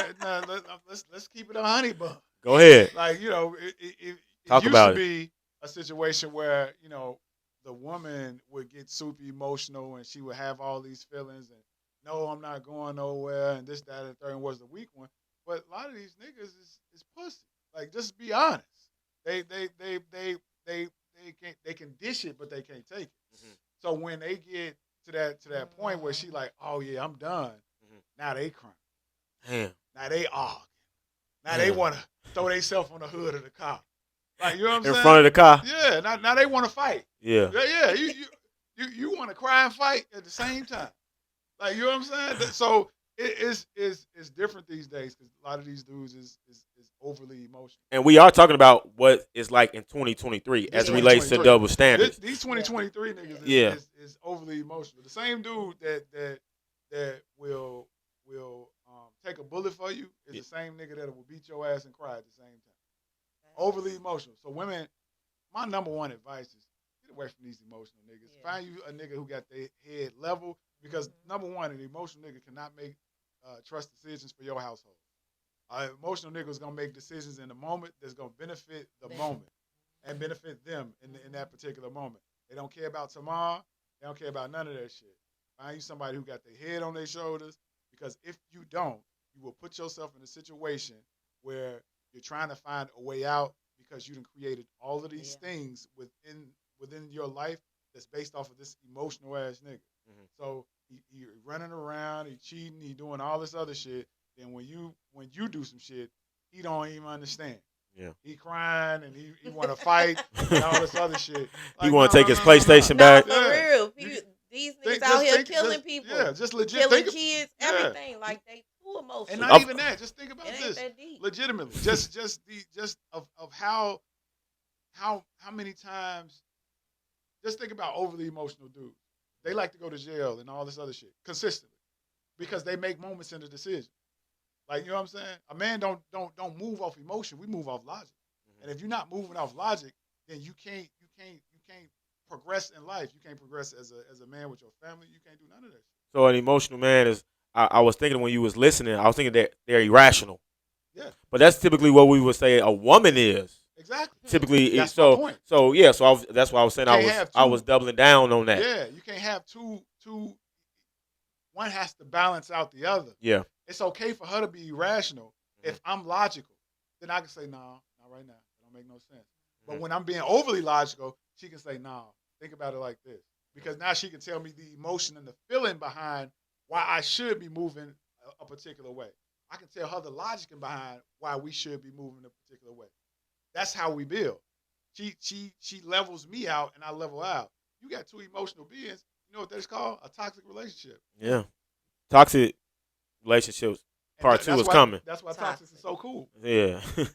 let's keep it a honey bun. Go ahead. Like it used to be a situation where the woman would get super emotional and she would have all these feelings and no, I'm not going nowhere and this, that, and the third, and was the weak one. But a lot of these niggas is pussy. Like, just be honest. They can dish it, but they can't take it. So when they get to that point where she like, oh yeah, I'm done. Now they crying. Damn. Now they arguing. Now they want to throw themselves on the hood of the car. Like, you know what I'm saying? In front of the car. Yeah. Now they want to fight. Yeah. Yeah. You want to cry and fight at the same time. Like, you know what I'm saying? So it's different these days because a lot of these dudes is overly emotional. And we are talking about what it's like in 2023 as it relates to double standards. These 2023 niggas is overly emotional. The same dude that will take a bullet for you is the same nigga that will beat your ass and cry at the same time. Overly emotional. So women, my number one advice is get away from these emotional niggas. Yeah. Find you a nigga who got their head level because number one, an emotional nigga cannot make trust decisions for your household. Emotional nigga is gonna make decisions in the moment that's gonna benefit the moment and benefit them in that particular moment. They don't care about tomorrow. They don't care about none of that shit. Find you somebody who got their head on their shoulders because if you don't, you will put yourself in a situation where you're trying to find a way out because you done created all of these things within your life that's based off of this emotional ass nigga. So he running around, he cheating, he doing all this other shit. Then when you do some shit, he don't even understand. Yeah. He crying and he want to fight and all this other shit. Like, he want to take his PlayStation back. For real. These niggas out here killing people. Yeah, just legit. Killing kids, everything. Like, they too emotional. And not even that. Just think about this. Legitimately. just of how many times, just think about overly emotional dudes. They like to go to jail and all this other shit consistently because they make moments in the decision. Like, you know what I'm saying? A man don't move off emotion. We move off logic. Mm-hmm. And if you're not moving off logic, then you can't progress in life. You can't progress as a man with your family. You can't do none of that shit. So an emotional man is. I was thinking when you was listening, I was thinking that they're irrational. Yeah. But that's typically what we would say a woman is. Exactly. Typically, that's my point. So yeah, that's why I was saying I was doubling down on that. Yeah, you can't have two. One has to balance out the other. Yeah. It's okay for her to be irrational. Mm-hmm. If I'm logical, then I can say, no, not right now. It don't make no sense. But when I'm being overly logical, she can say, no, think about it like this. Because now she can tell me the emotion and the feeling behind why I should be moving a particular way. I can tell her the logic behind why we should be moving a particular way. That's how we build. She levels me out and I level out. You got two emotional beings. You know what that's called? A toxic relationship. Yeah. Toxic relationships. Part 2 is coming. That's why toxic is so cool. Yeah. Is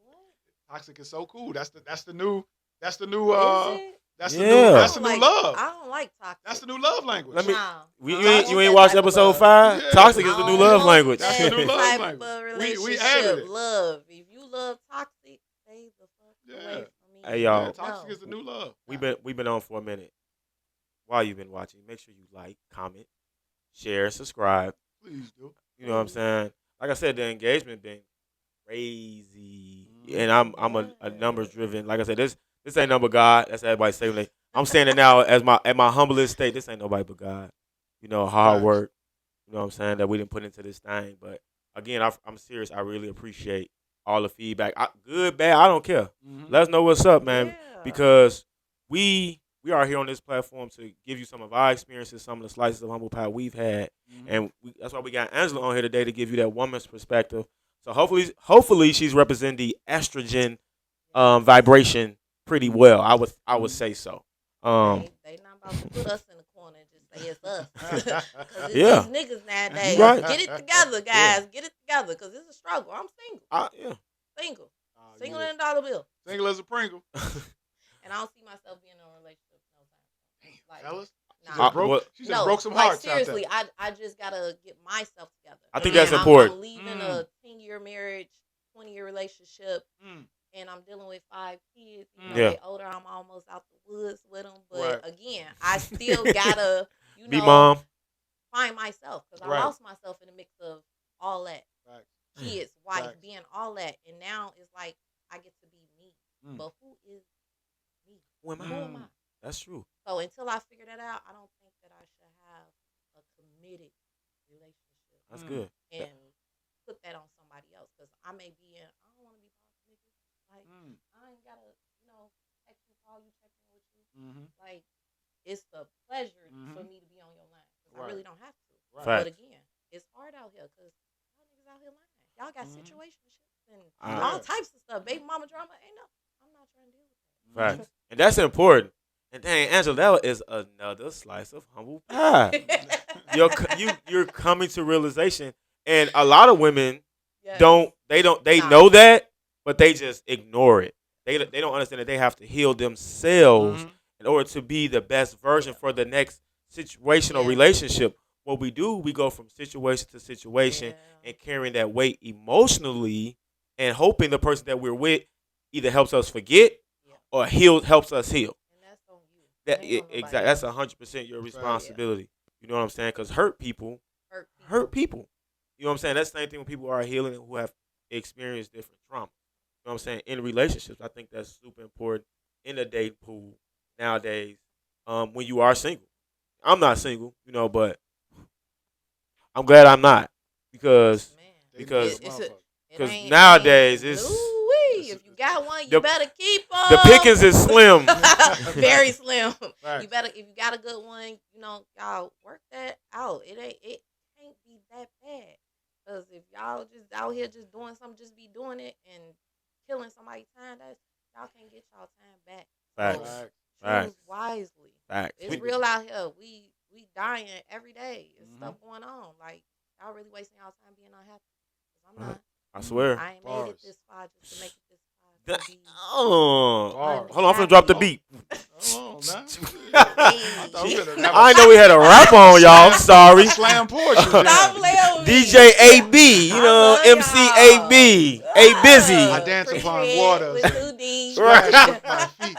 what? Toxic is so cool. That's the new Is it? That's the new love. I don't like toxic. That's the new love language. You ain't watched episode 5? Yeah. Toxic is the new love language. That's the new love language. We added it. Love. If you love toxic, stay the fuck away from me. Hey y'all, toxic is the new love. We've been on for a minute. While you've been watching, make sure you like, comment, share, subscribe. Please do. You know what I'm saying? Like I said, the engagement been crazy, and I'm a numbers driven. Like I said, this ain't number God. That's everybody saying. I'm saying it now at my humblest state. This ain't nobody but God. You know, hard work. You know what I'm saying, that we didn't put into this thing. But again, I'm serious. I really appreciate all the feedback. Good, bad, I don't care. Mm-hmm. Let us know what's up, man, because we are here on this platform to give you some of our experiences, some of the slices of humble pie we've had, and that's why we got Angela on here today to give you that woman's perspective. So hopefully she's representing the estrogen vibration pretty well. I would say so. They not about to put us in the corner and just say it's us. Because it's these niggas nowadays. Right. Get it together, guys. Yeah. Get it together, because it's a struggle. I'm single. Single. Single than a dollar bill. Single as a Pringle. And I don't see myself being in a relationship no time. Like, fellas? She just just broke some hearts. Seriously, I just gotta get myself together. I think that's important. I'm leaving a 10-year marriage, 20-year relationship, and I'm dealing with 5 kids. You know, they older. I'm almost out the woods with them. But again, I still gotta, be mom, find myself, because I lost myself in the mix of all that. Kids, wife, being all that, and now it's like I get to be me. But who is me? Who am I? That's true. So until I figure that out, I don't think that I should have a committed relationship. That's good. And put that on somebody else, because I may be in, I don't want to be boss niggas. Like, I ain't got to, text you, call you, check in with you. Like, it's a pleasure for me to be on your line, because I really don't have to. But again, it's hard out here, because y'all niggas out here lying. Y'all got situationships and all types of stuff. Baby mama drama. I'm not trying to deal with that. Right. And that's important. And dang, Angela, that is another slice of humble pie. You're coming to realization, and a lot of women know that, but they just ignore it. They don't understand that they have to heal themselves in order to be the best version for the next situational relationship. What we do, we go from situation to situation and carrying that weight emotionally, and hoping the person that we're with either helps us forget or helps us heal. Exactly. That's 100% your responsibility. You know what I'm saying? Because hurt people. You know what I'm saying? That's the same thing when people are healing and who have experienced different trauma. You know what I'm saying? In relationships, I think that's super important in the dating pool nowadays. When you are single, I'm not single, but I'm glad I'm not, because nowadays it's. If you got one, you better keep them. The pickings is slim. Very slim. Right. If you got a good one, y'all work that out. It can't be that bad. Because if y'all just out here just doing something, just be doing it and killing somebody's time, y'all can't get y'all time back. Facts. So choose wisely. Facts. It's real out here. We dying every day. There's stuff going on. Like, y'all really wasting y'all time being unhappy. Because I'm not. I swear. I ain't made it this far just to make it this far. Hold on, I'm finna drop the beat. Hold on, man. I know we had a rap on, y'all. I'm sorry. Slam poetry. Stop playing with me. DJ AB, you know, MC AB, A Busy. I dance upon water. With 2D. Splash with my feet.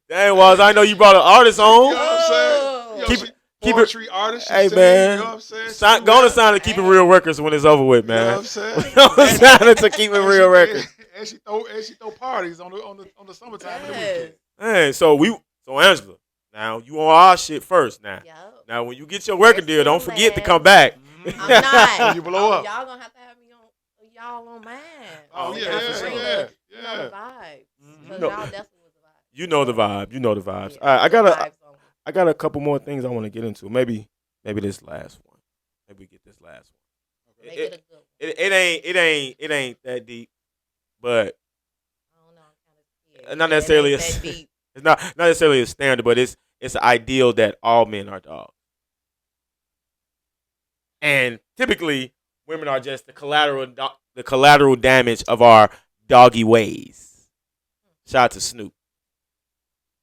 Dang, Walls, I know you brought an artist on. You know what I'm saying? Keep poetry artist. Hey, sing, man. You know what I'm saying? Go on to sign to Keeping Real Records when it's over with, man. You know what I'm saying? Go on to sign to Keeping Real Records. And she throw parties on the summertime. Yes. Hey, so Angela, now you on our shit first now. Yep. Now when you get your record deal, don't forget to come back. I'm not. You blow up. Y'all gonna have to have me on y'all on mine. Oh yeah. You know the vibe. Y'all definitely was the vibe. You know the vibe. You know the vibes. Yeah, All right, I got a couple more things I want to get into. Maybe this last one. Maybe we get this last one. Make it a good one. It ain't that deep, but I don't know. I'm kind of scared. not necessarily that deep. It's not necessarily a standard, but it's an ideal that all men are dogs, and typically women are just the collateral damage of our doggy ways. Shout out to Snoop.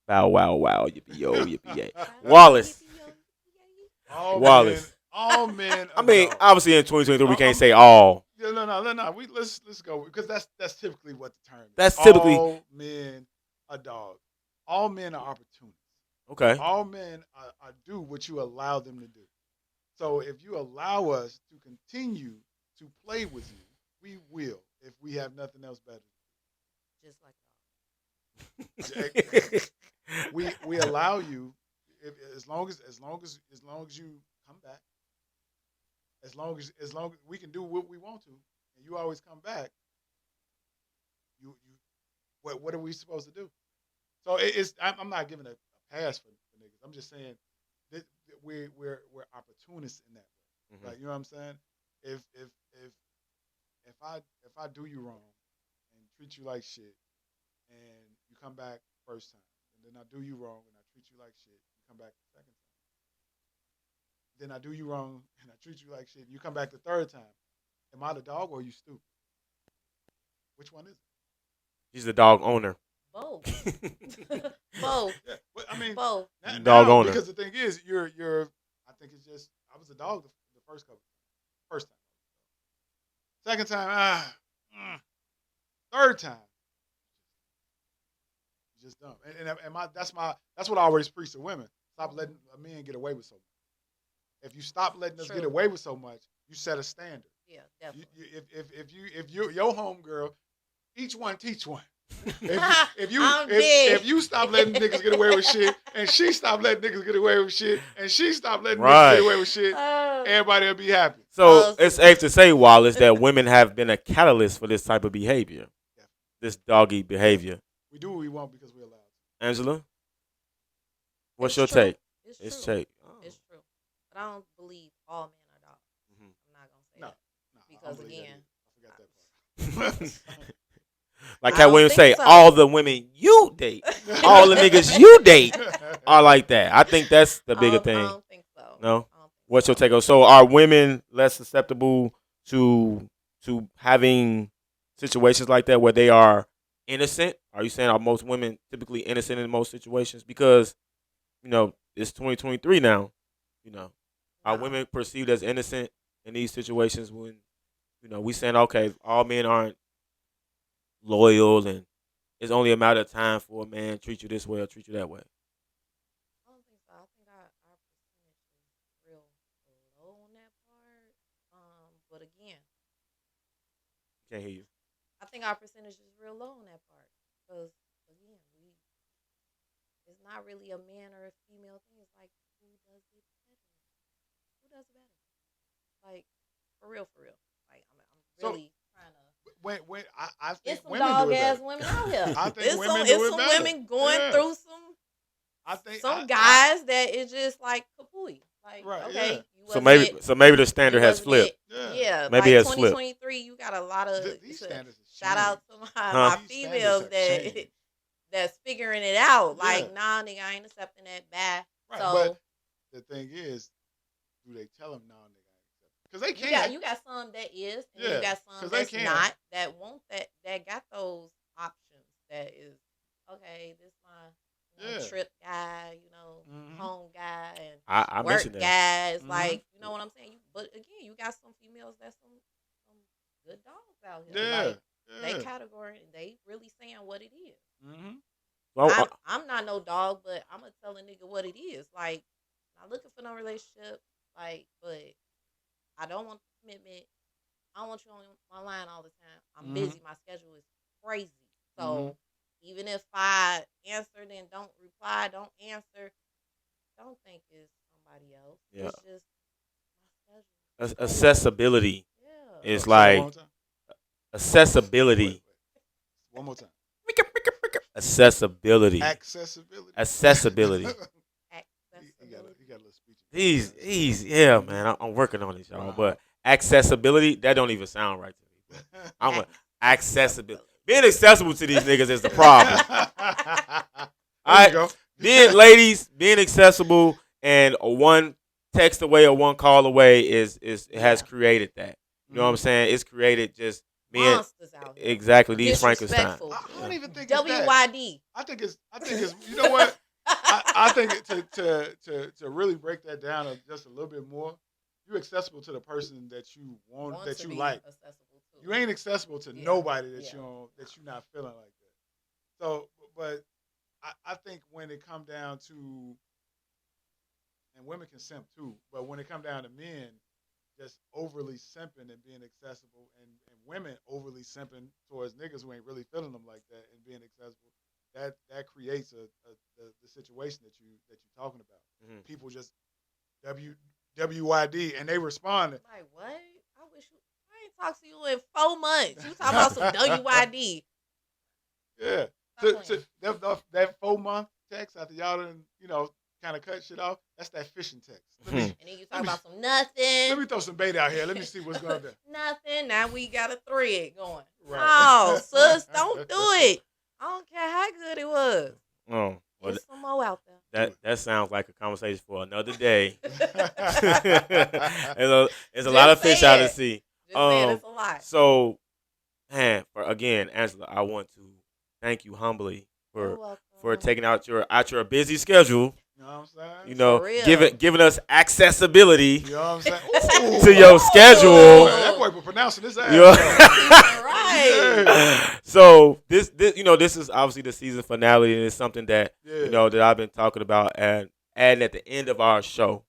Bow wow wow yippee yo yippee yay. Wallace. Wallace. All men. I mean, obviously in 2023 we can't say all. Yeah, no. Let's go because that's typically what the term is. That's typically all men are dogs. All men are opportunists. Okay. All men are do what you allow them to do. So if you allow us to continue to play with you, we will. If we have nothing else better. Just like we allow you as long as you come back. As long as we can do what we want to, and you always come back. What are we supposed to do? So I'm not giving a pass for niggas. I'm just saying that we're opportunists in that way. Mm-hmm. Like, you know what I'm saying? If I do you wrong and treat you like shit, and you come back first time, and then I do you wrong and I treat you like shit, you come back the second time. Then I do you wrong and I treat you like shit, and you come back the third time. Am I the dog or are you stupid? Which one is it? He's the dog owner. Both. Both. Yeah, but I mean, both. Dog owner. Because the thing is, you're. I think it's just I was a dog the first time. Second time, third time, just dumb. And that's what I always preach to women. Stop letting a man get away with so much. If you stop letting us get away with so much, you set a standard. Yeah, definitely. If you your homegirl, each one teach one. If you stop letting niggas get away with shit, and she stop letting niggas get away with shit, and she stop letting niggas get away with shit, everybody will be happy. So it's safe to say, Wallace, that women have been a catalyst for this type of behavior, this doggy behavior. We do what we want because we're allowed. Angela, what's your take? It's true. It's true, but I don't believe all men are dogs. Mm-hmm. I'm not gonna say that because again, I forgot that part. Like how women say, all the women you date, all the niggas you date are like that. I think that's the bigger thing. I don't think so. No? What's your take on? So are women less susceptible to having situations like that where they are innocent? Are you saying are most women typically innocent in most situations? Because, it's 2023 now. Are women perceived as innocent in these situations when, we saying, okay, all men aren't loyal and it's only a matter of time for a man to treat you this way or treat you that way? I don't think so. I think our percentage is real low on that part. But again, can't hear you. I think our percentage is real low on that part because again, it's not really a man or a female thing. It's like who does it better? Who does it better? Like for real. Like I'm really trying to. When I think it's some women dog do it ass better. women out here. I think women it's do it some better. women going through some guys that is just like kapooey. Like okay, so maybe the standard has flipped. Yeah, maybe like it's 2023, you got a lot of shout out to my females that's figuring it out. Like nah, nigga, I ain't accepting that. Bad. Right, so but the thing is, do they tell them nah, nigga? Because they can't. You got some that is, and you got some that's not, that won't, that got those options. That is okay. This my trip guy. mentioned that. Guys, like, you know what I'm saying? But again, you got some females that's some good dogs out here. Yeah. Like, they category, they really saying what it is. Well, I'm not no dog, but I'm gonna tell a nigga what it is. Like, not looking for no relationship. Like, but I don't want commitment. I don't want you on my line all the time. I'm busy. My schedule is crazy. So even if I answer, then don't reply, don't answer, don't think it's somebody else. Yeah. It's just my schedule. Accessibility is like accessibility. One more time. Accessibility. Accessibility. Accessibility. He got a little speech. He's yeah, man. I'm working on this, y'all. Wow. But accessibility, that don't even sound right to me. But I'm accessibility. Being accessible to these niggas is the problem. Being accessible and one text away or one call away has created that. You know what I'm saying? It's created just being monsters out here. Exactly these Frankenstein. I don't even think WYD. I think it's you know what? I think to really break that down just a little bit more, you're accessible to the person that you want that you like. You ain't accessible to nobody that you're not feeling like that. So, but I think when it come down to, and women can simp too, but when it come down to men just overly simping and being accessible, and women overly simping towards niggas who ain't really feeling them like that and being accessible, that creates the situation that you're talking about. People just WYD and they responding. Like, what? I wish I ain't talked to you in 4 months. You talking about some WYD? Yeah. That 4-month text after y'all done, kind of cut shit off. That's that fishing text. And then you talk about some nothing. Let me throw some bait out here. Let me see what's going on. Nothing. Now we got a thread going. Right. Oh, sis, don't do it. I don't care how good it was. Oh, well, there's some more out there. That sounds like a conversation for another day. There's a lot of fish out to sea. It's a lot. So, man, again, Angela, I want to thank you humbly for taking out your busy schedule. You know what I'm saying? Giving us accessibility. You know what I'm saying? To your schedule. That boy was pronouncing his ass. Right. So this is obviously the season finale, and it's something that that I've been talking about and adding at the end of our show.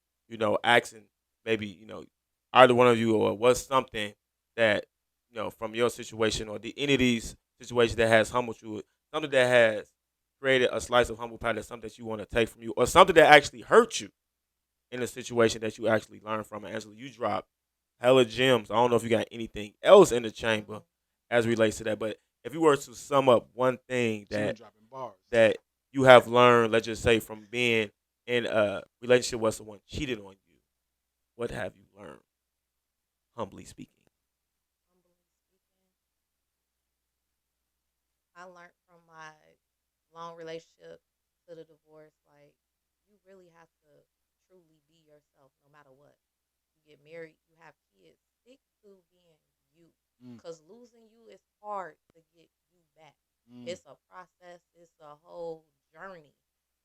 Asking maybe either one of you or what's something that from your situation or any of these situations that has humbled you, something that has created a slice of humble pie, that's something that you want to take from you, or something that actually hurt you in a situation that you actually learned from. And Angela, you dropped hella gems. I don't know if you got anything else in the chamber as relates to that, but if you were to sum up one thing that you have learned, let's just say from being in a relationship where someone cheated on you, what have you learned, humbly speaking? I learned from my long relationship to the divorce, like, you really have to truly be yourself no matter what. You get married, you have kids, stick to being you, because losing you is hard to get you back. It's a process, it's a whole journey,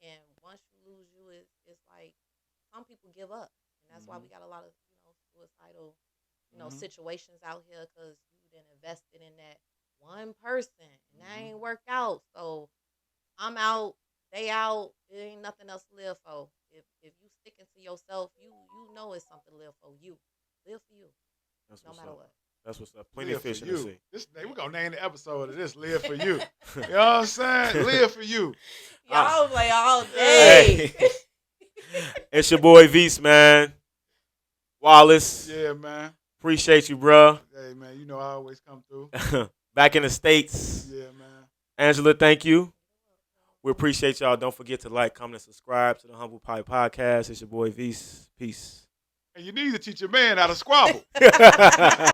and once you lose you, it's like some people give up, and that's why we got a lot of suicidal situations out here, because you done invested in that one person and that ain't worked out. So I'm out, they out. There ain't nothing else to live for. If you sticking to yourself, you know it's something to live for. You live for you, no matter what. That's what's up. Plenty of fish in the sea. We're gonna name the episode of this "Live for You." You know what I'm saying? Live for you. Y'all play all day. Hey. It's your boy Veese, man. Wallace. Yeah, man. Appreciate you, bro. Hey, man. I always come through. Back in the States. Yeah, man. Angela, thank you. We appreciate y'all. Don't forget to like, comment, and subscribe to the Humble Pie Podcast. It's your boy Veese. Peace. And you need to teach your man how to squabble.